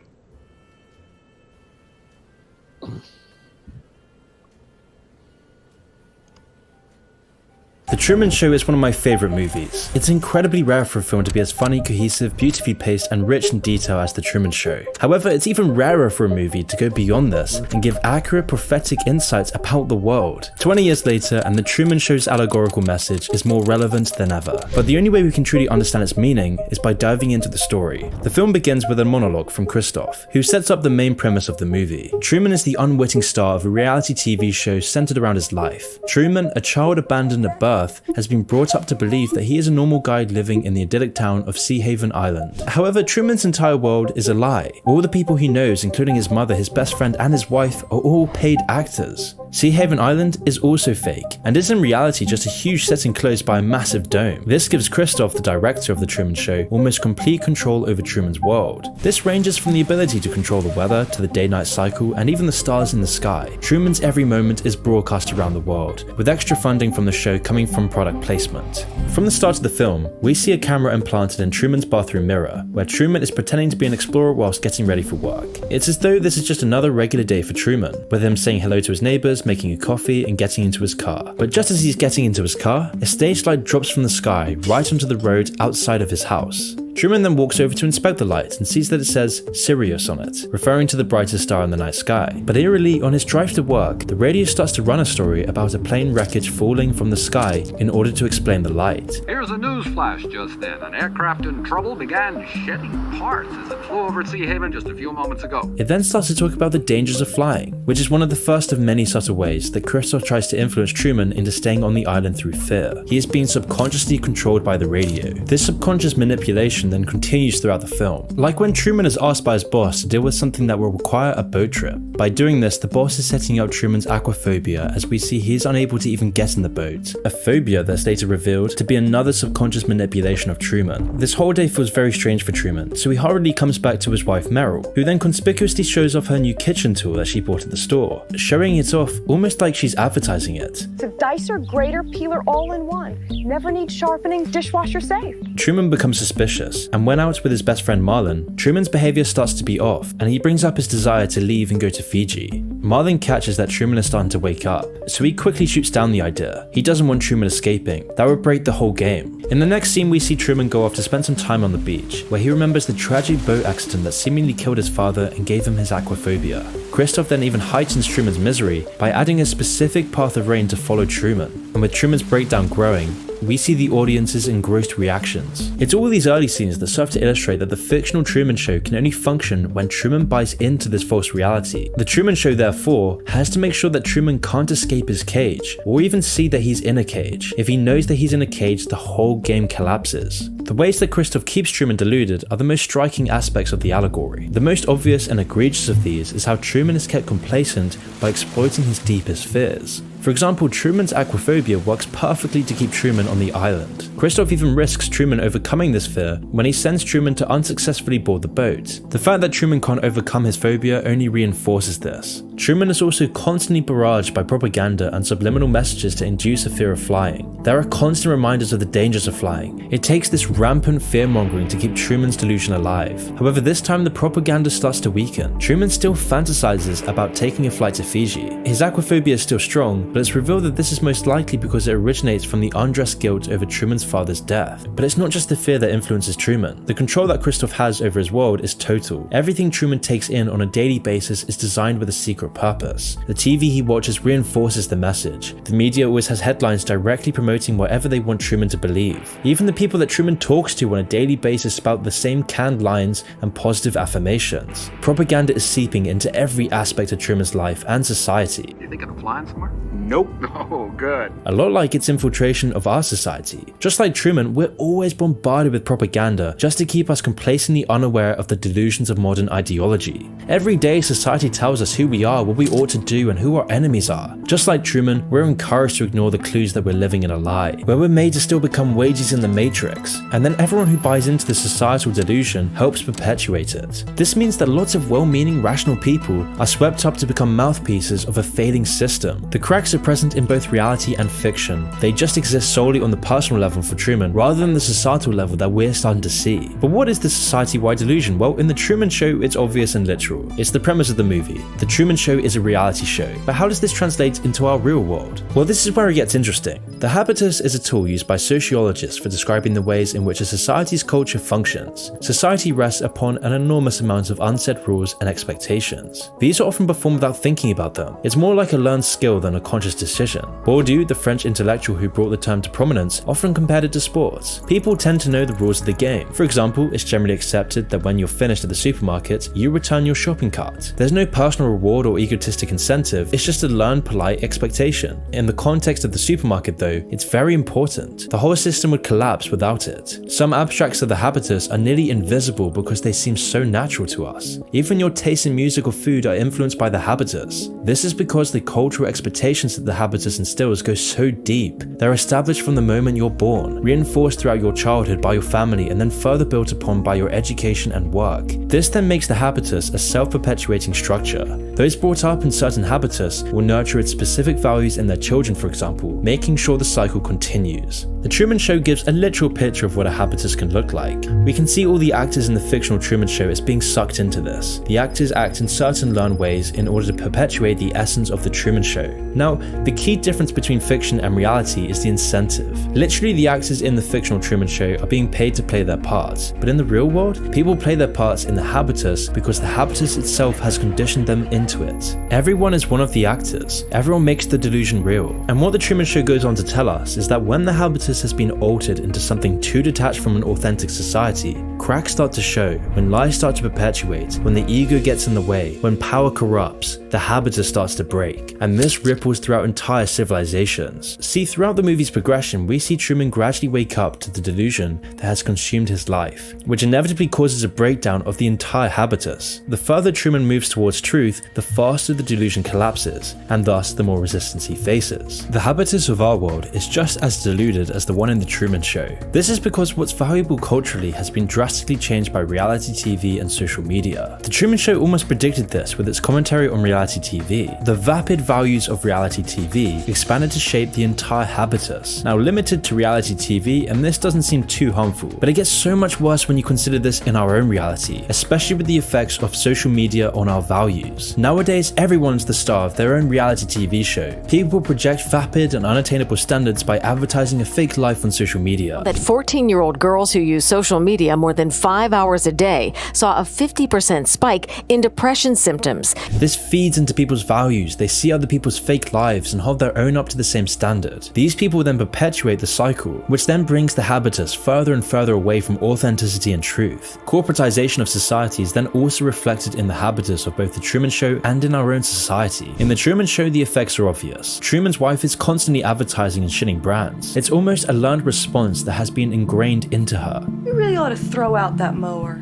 The Truman Show is one of my favourite movies. It's incredibly rare for a film to be as funny, cohesive, beautifully paced and rich in detail as The Truman Show. However, it's even rarer for a movie to go beyond this and give accurate prophetic insights about the world. 20 years later, and The Truman Show's allegorical message is more relevant than ever. But the only way we can truly understand its meaning is by diving into the story. The film begins with a monologue from Christoph, who sets up the main premise of the movie. Truman is the unwitting star of a reality TV show centered around his life. Truman, a child abandoned at birth, has been brought up to believe that he is a normal guy living in the idyllic town of Seahaven Island. However, Truman's entire world is a lie. All the people he knows, including his mother, his best friend, and his wife, are all paid actors. Seahaven Island is also fake, and is in reality just a huge set enclosed by a massive dome. This gives Christoph, the director of The Truman Show, almost complete control over Truman's world. This ranges from the ability to control the weather, to the day-night cycle, and even the stars in the sky. Truman's every moment is broadcast around the world, with extra funding from the show coming from product placement. From the start of the film, we see a camera implanted in Truman's bathroom mirror, where Truman is pretending to be an explorer whilst getting ready for work. It's as though this is just another regular day for Truman, with him saying hello to his neighbours, making a coffee, and getting into his car. But just as he's getting into his car, a stage light drops from the sky right onto the road outside of his house. Truman then walks over to inspect the light and sees that it says Sirius on it, referring to the brightest star in the night sky. But eerily, on his drive to work, the radio starts to run a story about a plane wreckage falling from the sky in order to explain the light. Here's a news flash just then. An aircraft in trouble began shedding parts as it flew over Sea Haven just a few moments ago. It then starts to talk about the dangers of flying, which is one of the first of many subtle ways that Christoph tries to influence Truman into staying on the island through fear. He is being subconsciously controlled by the radio. This subconscious manipulation then continues throughout the film. Like when Truman is asked by his boss to deal with something that will require a boat trip. By doing this, the boss is setting up Truman's aquaphobia, as we see he is unable to even get in the boat. A phobia that's later revealed to be another subconscious manipulation of Truman. This whole day feels very strange for Truman, so he hurriedly comes back to his wife Meryl, who then conspicuously shows off her new kitchen tool that she bought at the store, showing it off almost like she's advertising it. It's a dicer, grater, peeler all in one. Never need sharpening, dishwasher safe. Truman becomes suspicious, and when out with his best friend Marlon, Truman's behavior starts to be off, and he brings up his desire to leave and go to Fiji. Marlon catches that Truman is starting to wake up, so he quickly shoots down the idea. He doesn't want Truman escaping. That would break the whole game. In the next scene, we see Truman go off to spend some time on the beach, where he remembers the tragic boat accident that seemingly killed his father and gave him his aquaphobia. Christoph then even heightens Truman's misery by adding a specific path of rain to follow Truman, and with Truman's breakdown growing, we see the audience's engrossed reactions. It's all these early scenes that serve to illustrate that the fictional Truman Show can only function when Truman buys into this false reality. The Truman Show, therefore, has to make sure that Truman can't escape his cage, or even see that he's in a cage. If he knows that he's in a cage, the whole game collapses. The ways that Christoph keeps Truman deluded are the most striking aspects of the allegory. The most obvious and egregious of these is how Truman is kept complacent by exploiting his deepest fears. For example, Truman's aquaphobia works perfectly to keep Truman on the island. Christoph even risks Truman overcoming this fear when he sends Truman to unsuccessfully board the boat. The fact that Truman can't overcome his phobia only reinforces this. Truman is also constantly barraged by propaganda and subliminal messages to induce a fear of flying. There are constant reminders of the dangers of flying. It takes this rampant fear-mongering to keep Truman's delusion alive. However, this time the propaganda starts to weaken. Truman still fantasizes about taking a flight to Fiji. His aquaphobia is still strong, but it's revealed that this is most likely because it originates from the undressed guilt over Truman's father's death. But it's not just the fear that influences Truman. The control that Christoph has over his world is total. Everything Truman takes in on a daily basis is designed with a secret purpose. The TV he watches reinforces the message. The media always has headlines directly promoting whatever they want Truman to believe. Even the people that Truman talks to on a daily basis spout the same canned lines and positive affirmations. Propaganda is seeping into every aspect of Truman's life and society. You thinking of flying somewhere? Nope. Oh, good. A lot like its infiltration of our society. Just like Truman, we're always bombarded with propaganda just to keep us complacently unaware of the delusions of modern ideology. Every day, society tells us who we are, what we ought to do, and who our enemies are. Just like Truman, we're encouraged to ignore the clues that we're living in a lie, where we're made to still become wages in the matrix. And then everyone who buys into the societal delusion helps perpetuate it. This means that lots of well-meaning, rational people are swept up to become mouthpieces of a failing system. The cracks are present in both reality and fiction. They just exist solely on the personal level for Truman, rather than the societal level that we're starting to see. But what is the society-wide delusion? Well, in The Truman Show, it's obvious and literal. It's the premise of the movie. The Truman Show is a reality show. But how does this translate into our real world? Well, this is where it gets interesting. The habitus is a tool used by sociologists for describing the ways in which a society's culture functions. Society rests upon an enormous amount of unsaid rules and expectations. These are often performed without thinking about them. It's more like a learned skill than a conscious decision. Bourdieu, the French intellectual who brought the term to prominence, often compared it to sports. People tend to know the rules of the game. For example, it's generally accepted that when you're finished at the supermarket, you return your shopping cart. There's no personal reward or egotistic incentive, it's just a learned polite expectation. In the context of the supermarket though, it's very important. The whole system would collapse without it. Some abstracts of the habitus are nearly invisible because they seem so natural to us. Even your taste in music or food are influenced by the habitus. This is because the cultural expectations that the habitus instills go so deep. They're established from the moment you're born, reinforced throughout your childhood by your family, and then further built upon by your education and work. This then makes the habitus a self-perpetuating structure. Those brought up in certain habitus will nurture its specific values in their children, for example, making sure the cycle continues. The Truman Show gives a literal picture of what a habitus can look like. We can see all the actors in the fictional Truman Show as being sucked into this. The actors act in certain learned ways in order to perpetuate the essence of the Truman Show. Now, the key difference between fiction and reality is the incentive. Literally, the actors in the fictional Truman Show are being paid to play their parts, but in the real world, people play their parts in the habitus because the habitus itself has conditioned them into it. Everyone is one of the actors. Everyone makes the delusion real. And what the Truman Show goes on to tell us is that when the habitus has been altered into something too detached from an authentic society, cracks start to show, when lies start to perpetuate, when the ego gets in the way, when power corrupts, the habitus starts to break, and this ripples throughout entire civilizations. See, throughout the movie's progression, we see Truman gradually wake up to the delusion that has consumed his life, which inevitably causes a breakdown of the entire habitus. The further Truman moves towards truth, the faster the delusion collapses, and thus the more resistance he faces. The habitus of our world is just as deluded as the one in the Truman Show. This is because what's valuable culturally has been drastically changed by reality TV and social media. The Truman Show almost predicted this with its commentary on reality TV. The vapid values of reality TV expanded to shape the entire habitus, now limited to reality TV, and this doesn't seem too harmful, but it gets so much worse when you consider this in our own reality, especially with the effects of social media on our values. Nowadays, everyone's the star of their own reality TV show. People project vapid and unattainable standards by advertising a fake life on social media. That 14-year-old girls who use social media more than 5 hours a day saw a 50% spike in depression symptoms. This feeds into people's values. They see other people's fake lives and hold their own up to the same standard. These people then perpetuate the cycle, which then brings the habitus further and further away from authenticity and truth. Corporatization of society is then also reflected in the habitus of both the Truman Show and in our own society. In the Truman Show, the effects are obvious. Truman's wife is constantly advertising and shitting brands. It's almost a learned response that has been ingrained into her. You really ought to throw out that mower.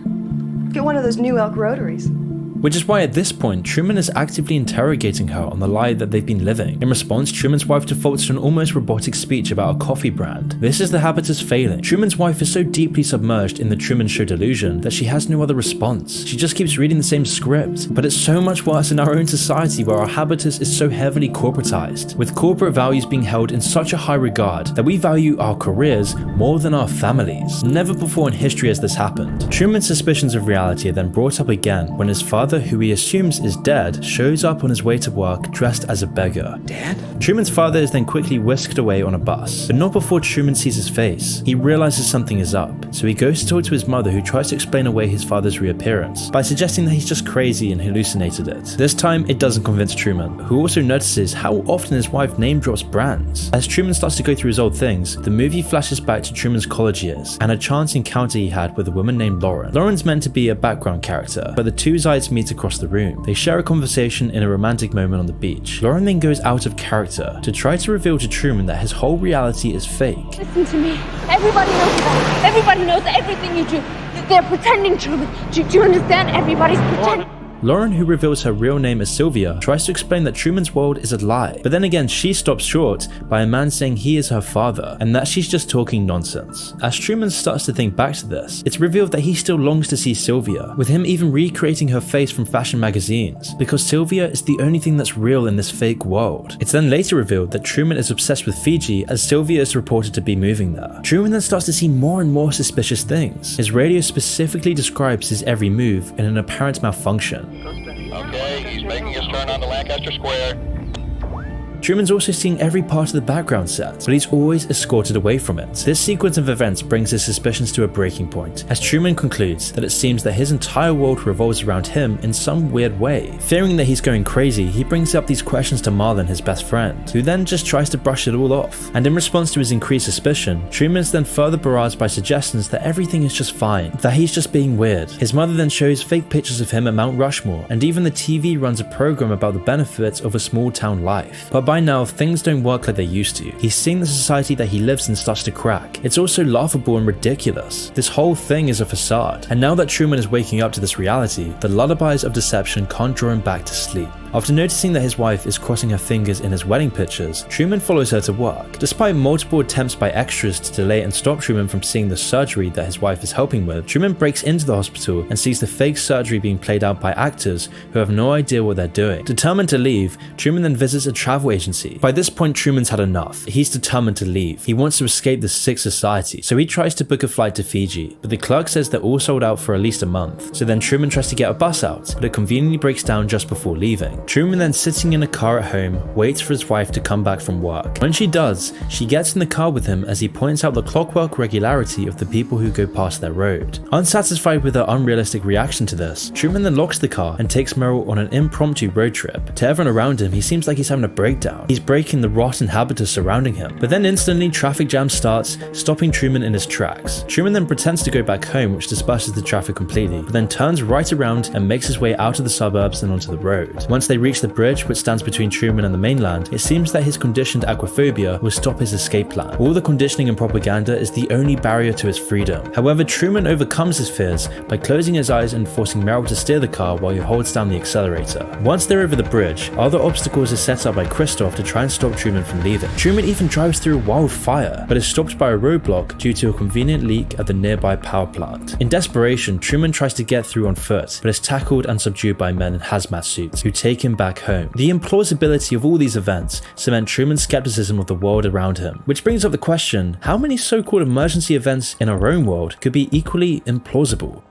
Get one of those new elk rotaries. Which is why at this point, Truman is actively interrogating her on the lie that they've been living. In response, Truman's wife defaults to an almost robotic speech about a coffee brand. This is the habitus failing. Truman's wife is so deeply submerged in the Truman Show delusion that she has no other response. She just keeps reading the same script. But it's so much worse in our own society where our habitus is so heavily corporatized, with corporate values being held in such a high regard that we value our careers more than our families. Never before in history has this happened. Truman's suspicions of reality are then brought up again when his father, who he assumes is dead, shows up on his way to work dressed as a beggar. Dad? Truman's father is then quickly whisked away on a bus, but not before Truman sees his face. He realizes something is up, so he goes to talk to his mother, who tries to explain away his father's reappearance by suggesting that he's just crazy and hallucinated it. This time, it doesn't convince Truman, who also notices how often his wife name drops brands. As Truman starts to go through his old things, the movie flashes back to Truman's college years and a chance encounter he had with a woman named Lauren. Lauren's meant to be a background character, but the two sides meet across the room. They share a conversation in a romantic moment on the beach. Lauren then goes out of character to try to reveal to Truman that his whole reality is fake. Listen to me. Everybody knows that. Everybody knows everything you do. They're pretending, Truman. Do you understand? Everybody's pretending. Lauren, who reveals her real name as Sylvia, tries to explain that Truman's world is a lie, but then again she stops short by a man saying he is her father and that she's just talking nonsense. As Truman starts to think back to this, it's revealed that he still longs to see Sylvia, with him even recreating her face from fashion magazines, because Sylvia is the only thing that's real in this fake world. It's then later revealed that Truman is obsessed with Fiji, as Sylvia is reported to be moving there. Truman then starts to see more and more suspicious things. His radio specifically describes his every move in an apparent malfunction. Okay, he's making his turn onto Lancaster Square. Truman's also seeing every part of the background set, but he's always escorted away from it. This sequence of events brings his suspicions to a breaking point, as Truman concludes that it seems that his entire world revolves around him in some weird way. Fearing that he's going crazy, he brings up these questions to Marlon, his best friend, who then just tries to brush it all off. And in response to his increased suspicion, Truman is then further barraged by suggestions that everything is just fine, that he's just being weird. His mother then shows fake pictures of him at Mount Rushmore, and even the TV runs a program about the benefits of a small town life. But by now, things don't work like they used to. He's seeing the society that he lives in starts to crack. It's also laughable and ridiculous. This whole thing is a facade. And now that Truman is waking up to this reality, the lullabies of deception can't draw him back to sleep. After noticing that his wife is crossing her fingers in his wedding pictures, Truman follows her to work. Despite multiple attempts by extras to delay and stop Truman from seeing the surgery that his wife is helping with, Truman breaks into the hospital and sees the fake surgery being played out by actors who have no idea what they're doing. Determined to leave, Truman then visits a travel agency. By this point, Truman's had enough. He's determined to leave. He wants to escape the sick society, so he tries to book a flight to Fiji, but the clerk says they're all sold out for at least a month. So then Truman tries to get a bus out, but it conveniently breaks down just before leaving. Truman then, sitting in a car at home, waits for his wife to come back from work. When she does, she gets in the car with him as he points out the clockwork regularity of the people who go past their road. Unsatisfied with her unrealistic reaction to this, Truman then locks the car and takes Meryl on an impromptu road trip. To everyone around him, he seems like he's having a breakdown. He's breaking the rotten habitus surrounding him, but then instantly traffic jam starts, stopping Truman in his tracks. Truman then pretends to go back home, which disperses the traffic completely, but then turns right around and makes his way out of the suburbs and onto the road. Once they reach the bridge which stands between Truman and the mainland, it seems that his conditioned aquaphobia will stop his escape plan. All the conditioning and propaganda is the only barrier to his freedom. However, Truman overcomes his fears by closing his eyes and forcing Meryl to steer the car while he holds down the accelerator. Once they're over the bridge, other obstacles are set up by Christoph to try and stop Truman from leaving. Truman even drives through a wildfire, but is stopped by a roadblock due to a convenient leak at the nearby power plant. In desperation, Truman tries to get through on foot, but is tackled and subdued by men in hazmat suits who take him back home. The implausibility of all these events cement Truman's skepticism of the world around him, which brings up the question, how many so-called emergency events in our own world could be equally implausible?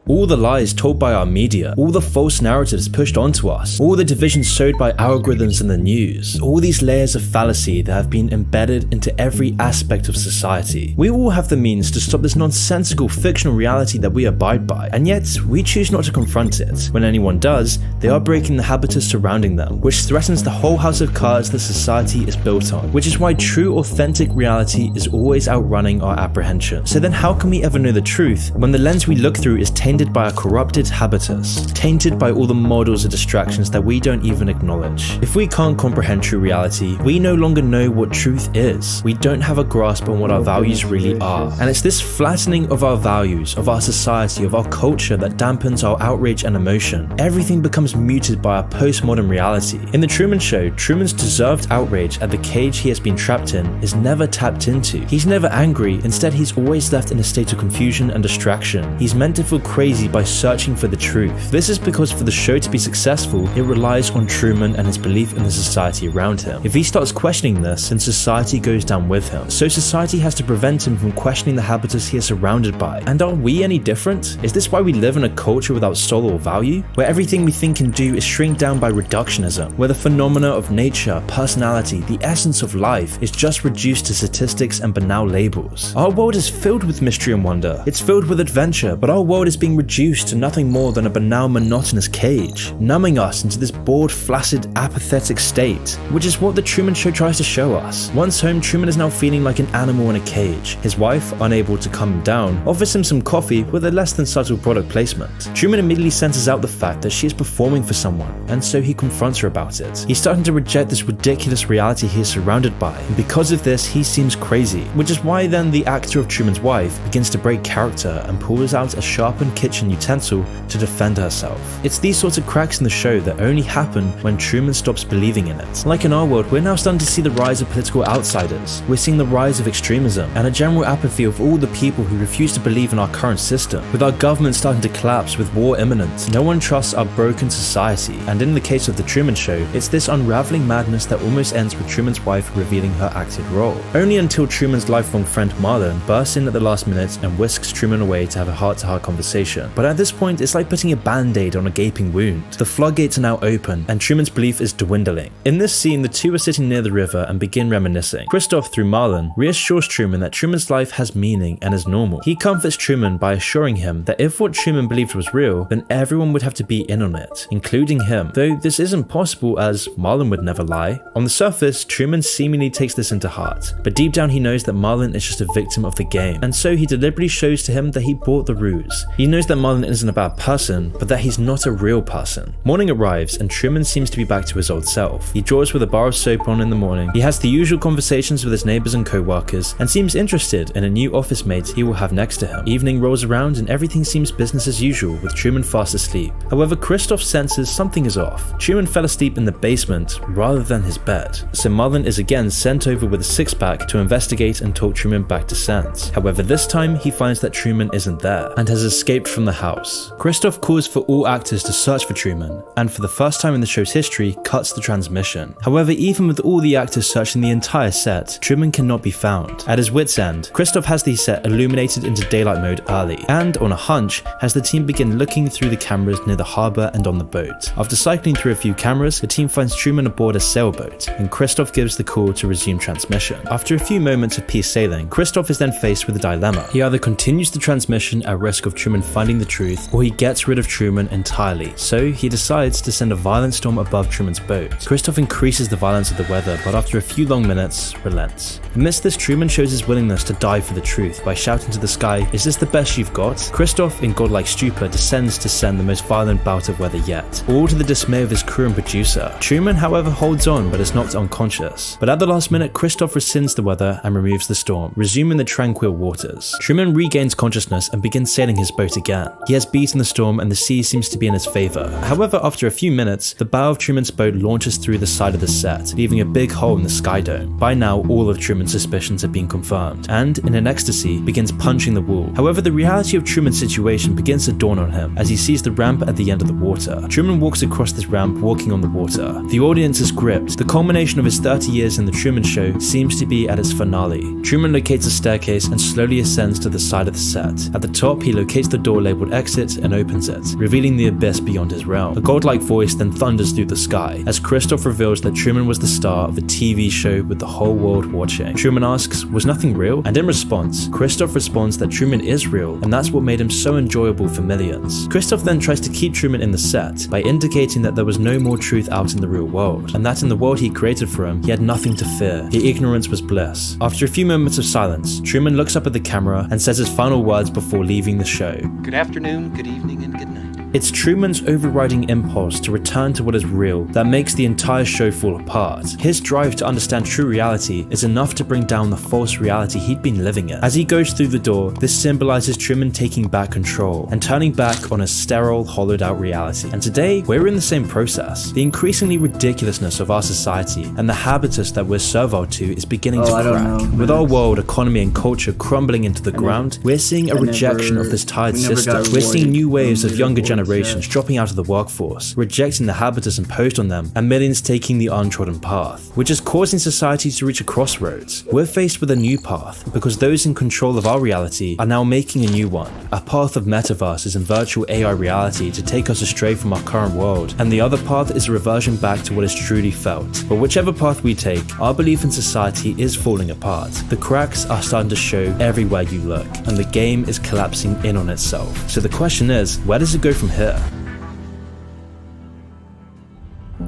All the lies told by our media, all the false narratives pushed onto us, all the divisions sowed by algorithms in the news, all these layers of fallacy that have been embedded into every aspect of society. We all have the means to stop this nonsensical fictional reality that we abide by, and yet we choose not to confront it. When anyone does, they are breaking the habitus surrounding them, which threatens the whole house of cards that society is built on, which is why true authentic reality is always outrunning our apprehension. So then how can we ever know the truth when the lens we look through is tainted by a corrupted habitus, tainted by all the models of distractions that we don't even acknowledge? If we can't comprehend true reality, we no longer know what truth is. We don't have a grasp on what our values really are. And it's this flattening of our values, of our society, of our culture that dampens our outrage and emotion. Everything becomes muted by our postmodern reality. In The Truman Show, Truman's deserved outrage at the cage he has been trapped in is never tapped into. He's never angry, instead he's always left in a state of confusion and distraction. He's meant to feel crazy by searching for the truth. This is because for the show to be successful, it relies on Truman and his belief in the society around him. If he starts questioning this, then society goes down with him. So society has to prevent him from questioning the habitus he is surrounded by. And are we any different? Is this why we live in a culture without soul or value? Where everything we think and do is shrink down by reductionism, where the phenomena of nature, personality, the essence of life is just reduced to statistics and banal labels. Our world is filled with mystery and wonder. It's filled with adventure, but our world is being reduced to nothing more than a banal, monotonous cage, numbing us into this bored, flaccid, apathetic state, which is what The Truman Show tries to show us. Once home, Truman is now feeling like an animal in a cage. His wife, unable to calm him down, offers him some coffee with a less than subtle product placement. Truman immediately senses out the fact that she is performing for someone, and so he confronts her about it. He's starting to reject this ridiculous reality he is surrounded by, and because of this, he seems crazy, which is why then the actor of Truman's wife begins to break character and pulls out a sharpened kitchen utensil to defend herself. It's these sorts of cracks in the show that only happen when Truman stops believing in it. Like in our world, we're now starting to see the rise of political outsiders. We're seeing the rise of extremism and a general apathy of all the people who refuse to believe in our current system. With our government starting to collapse with war imminent, no one trusts our broken society. And in the case of The Truman Show, it's this unraveling madness that almost ends with Truman's wife revealing her acted role. Only until Truman's lifelong friend Marlon bursts in at the last minute and whisks Truman away to have a heart-to-heart conversation. But at this point, it's like putting a band-aid on a gaping wound. The floodgates are now open, and Truman's belief is dwindling. In this scene, the two are sitting near the river and begin reminiscing. Christoph, through Marlon, reassures Truman that Truman's life has meaning and is normal. He comforts Truman by assuring him that if what Truman believed was real, then everyone would have to be in on it, including him. Though this isn't possible, as Marlon would never lie. On the surface, Truman seemingly takes this into heart, but deep down he knows that Marlon is just a victim of the game, and so he deliberately shows to him that he bought the ruse. He knows knows that Marlon isn't a bad person, but that he's not a real person. Morning arrives and Truman seems to be back to his old self. He draws with a bar of soap on in the morning. He has the usual conversations with his neighbors and co-workers and seems interested in a new office mate he will have next to him. Evening rolls around and everything seems business as usual with Truman fast asleep. However, Christoph senses something is off. Truman fell asleep in the basement rather than his bed, so Marlon is again sent over with a six-pack to investigate and talk Truman back to sense. However, this time he finds that Truman isn't there and has escaped from the house. Christoph calls for all actors to search for Truman and for the first time in the show's history cuts the transmission. However, even with all the actors searching the entire set, Truman cannot be found. At his wit's end, Christoph has the set illuminated into daylight mode early and, on a hunch, has the team begin looking through the cameras near the harbour and on the boat. After cycling through a few cameras, the team finds Truman aboard a sailboat and Christoph gives the call to resume transmission. After a few moments of peace sailing, Christoph is then faced with a dilemma. He either continues the transmission at risk of Truman finding the truth, or he gets rid of Truman entirely. So he decides to send a violent storm above Truman's boat. Christoph increases the violence of the weather, but after a few long minutes, relents. Amidst this, Truman shows his willingness to die for the truth by shouting to the sky, "Is this the best you've got?" Christoph, in godlike stupor, descends to send the most violent bout of weather yet, all to the dismay of his crew and producer. Truman, however, holds on but is knocked unconscious. But at the last minute, Christoph rescinds the weather and removes the storm, resuming the tranquil waters. Truman regains consciousness and begins sailing his boat again. He has beaten the storm and the sea seems to be in his favour. However, after a few minutes, the bow of Truman's boat launches through the side of the set, leaving a big hole in the sky dome. By now, all of Truman's suspicions have been confirmed, and, in an ecstasy, begins punching the wall. However, the reality of Truman's situation begins to dawn on him as he sees the ramp at the end of the water. Truman walks across this ramp walking on the water. The audience is gripped. The culmination of his 30 years in the Truman Show seems to be at its finale. Truman locates a staircase and slowly ascends to the side of the set. At the top, he locates the door labeled exit and opens it, revealing the abyss beyond his realm. A godlike voice then thunders through the sky as Christoph reveals that Truman was the star of a TV show with the whole world watching. Truman asks, "Was nothing real?" And in response, Christoph responds that Truman is real, and that's what made him so enjoyable for millions. Christoph then tries to keep Truman in the set by indicating that there was no more truth out in the real world, and that in the world he created for him, he had nothing to fear. His ignorance was bliss. After a few moments of silence, Truman looks up at the camera and says his final words before leaving the show. Good afternoon, good evening, and good night. It's Truman's overriding impulse to return to what is real that makes the entire show fall apart. His drive to understand true reality is enough to bring down the false reality he'd been living in. As he goes through the door, this symbolizes Truman taking back control and turning back on a sterile, hollowed out reality. And today, we're in the same process. The increasingly ridiculousness of our society and the habitus that we're servile to is beginning to crack. With our world, economy, and culture crumbling into the ground, we're seeing a rejection of this tired system. We're seeing new waves of younger generations dropping out of the workforce, rejecting the habitus imposed on them, and millions taking the untrodden path, which is causing society to reach a crossroads. We're faced with a new path because those in control of our reality are now making a new one, a path of metaverses and virtual AI reality to take us astray from our current world, and the other path is a reversion back to what is truly felt. But whichever path we take, our belief in society is falling apart. The cracks are starting to show everywhere you look, and the game is collapsing in on itself. So the question is, where does it go from here?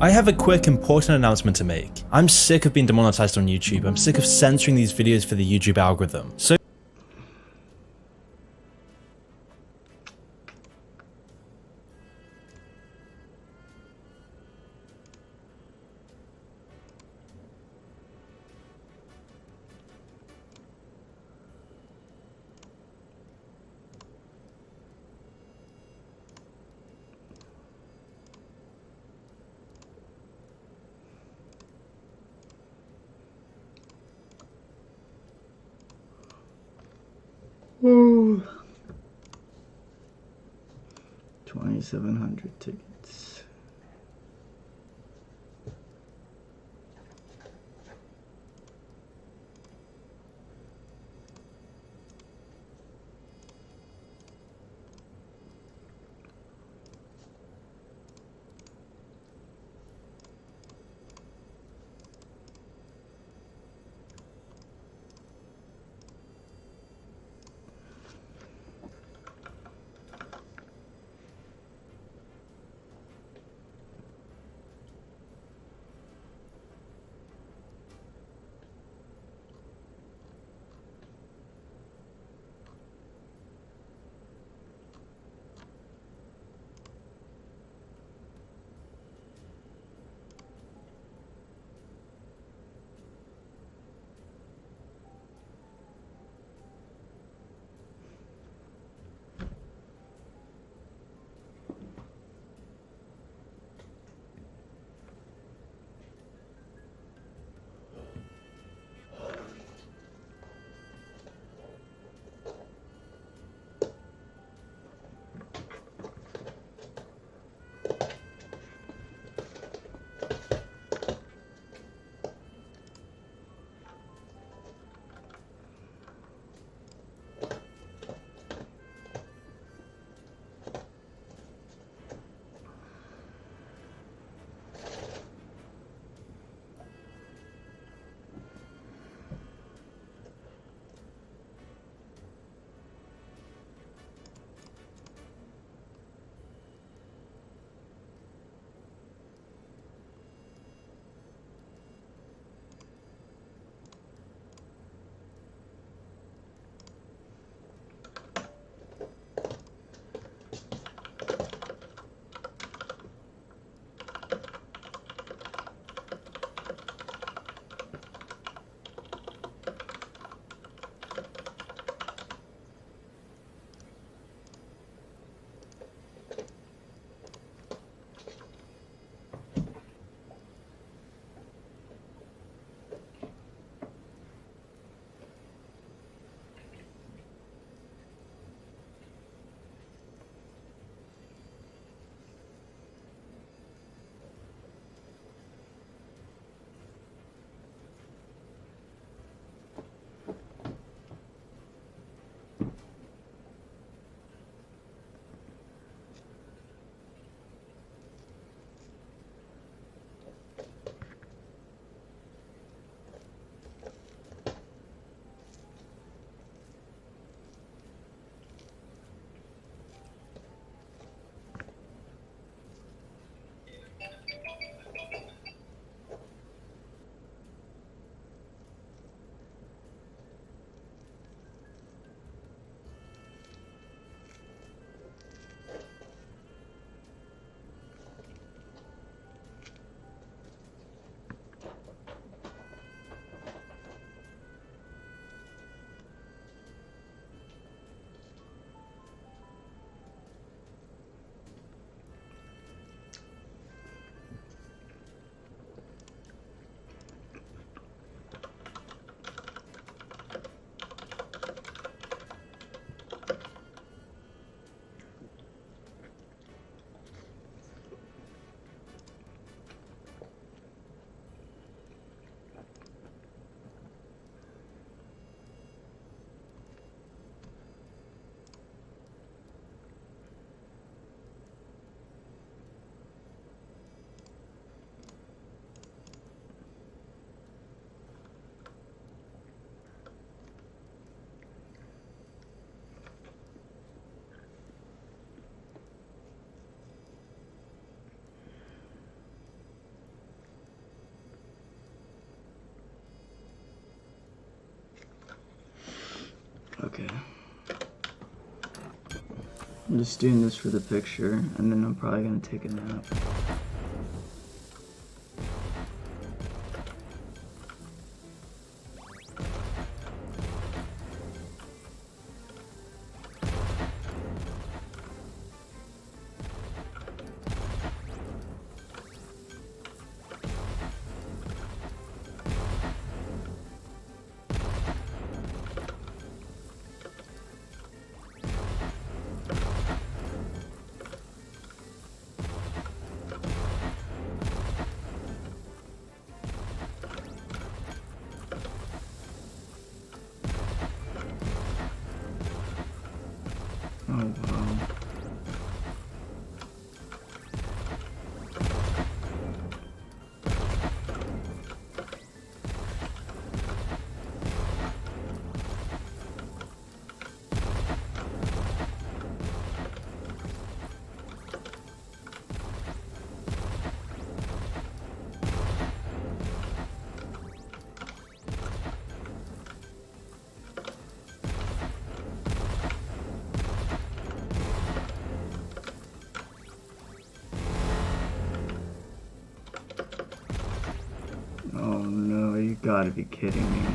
I have a quick important announcement to make. I'm sick of being demonetized on YouTube. I'm sick of censoring these videos for the YouTube algorithm. So Ooh. 2,700 tickets. Okay. I'm just doing this for the picture, and then I'm probably gonna take a nap. Oh, wow. Oh no, you gotta be kidding me.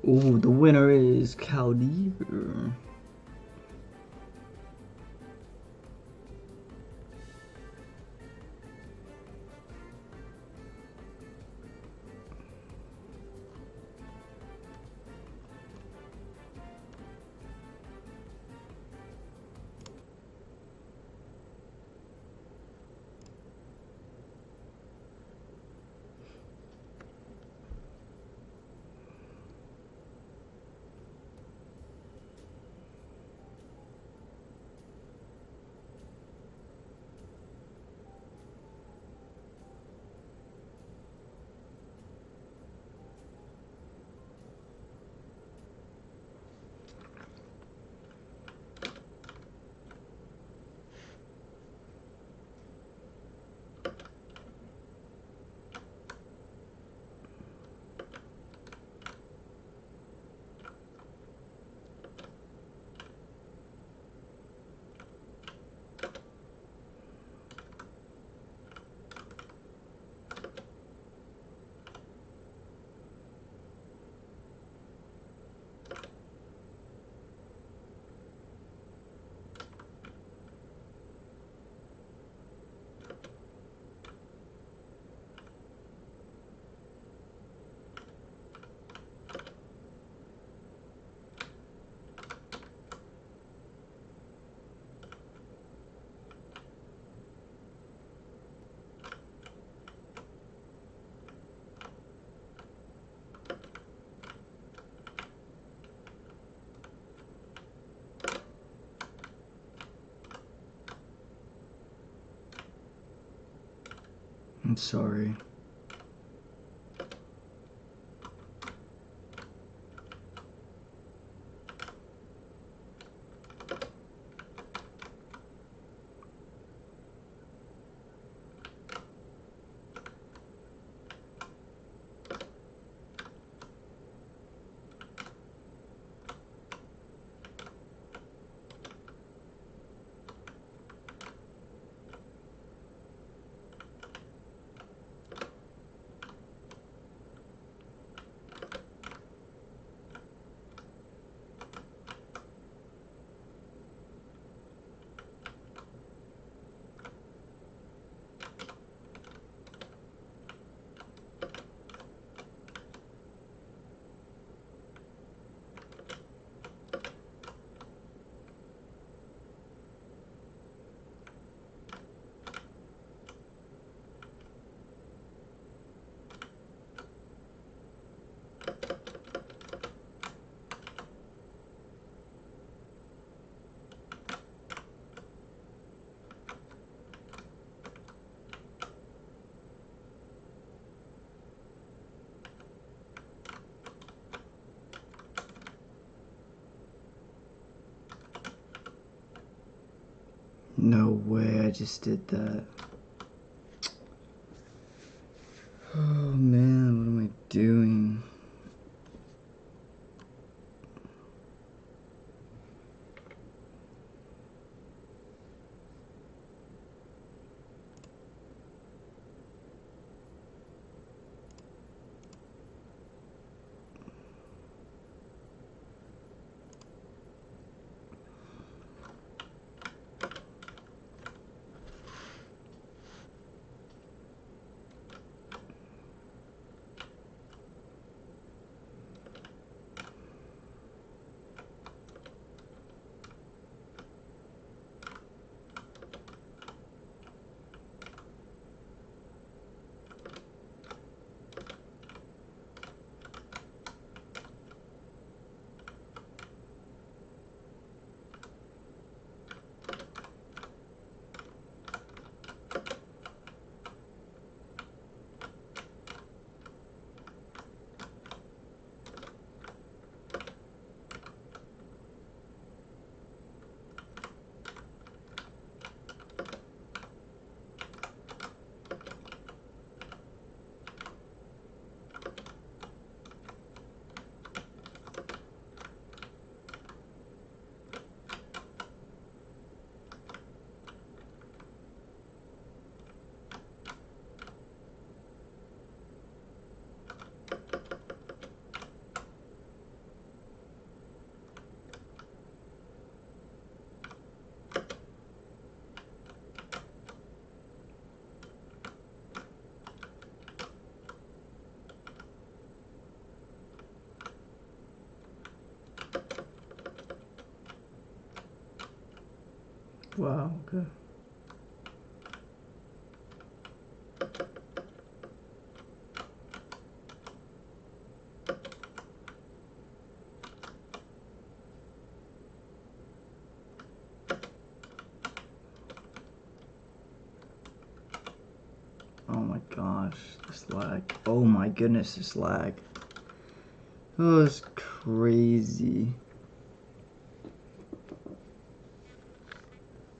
Ooh, the winner is Caldeer. I'm sorry. No way, I just did that. Oh man, what am I doing? Wow, okay. Oh my gosh, this lag. Oh my goodness, this lag. Oh, it's crazy.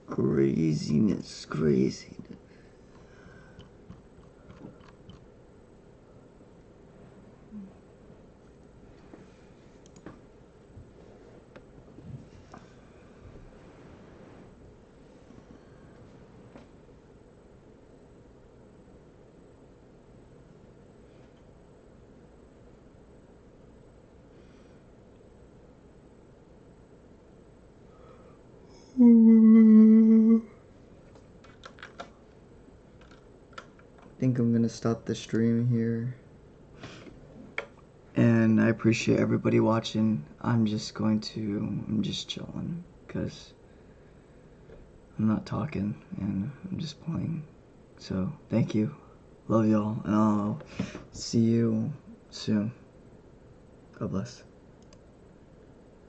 Craziness, craziness. I think I'm gonna stop the stream here. And I appreciate everybody watching. I'm just chilling because I'm not talking and I'm just playing. So thank you. Love y'all, and I'll see you soon. God bless.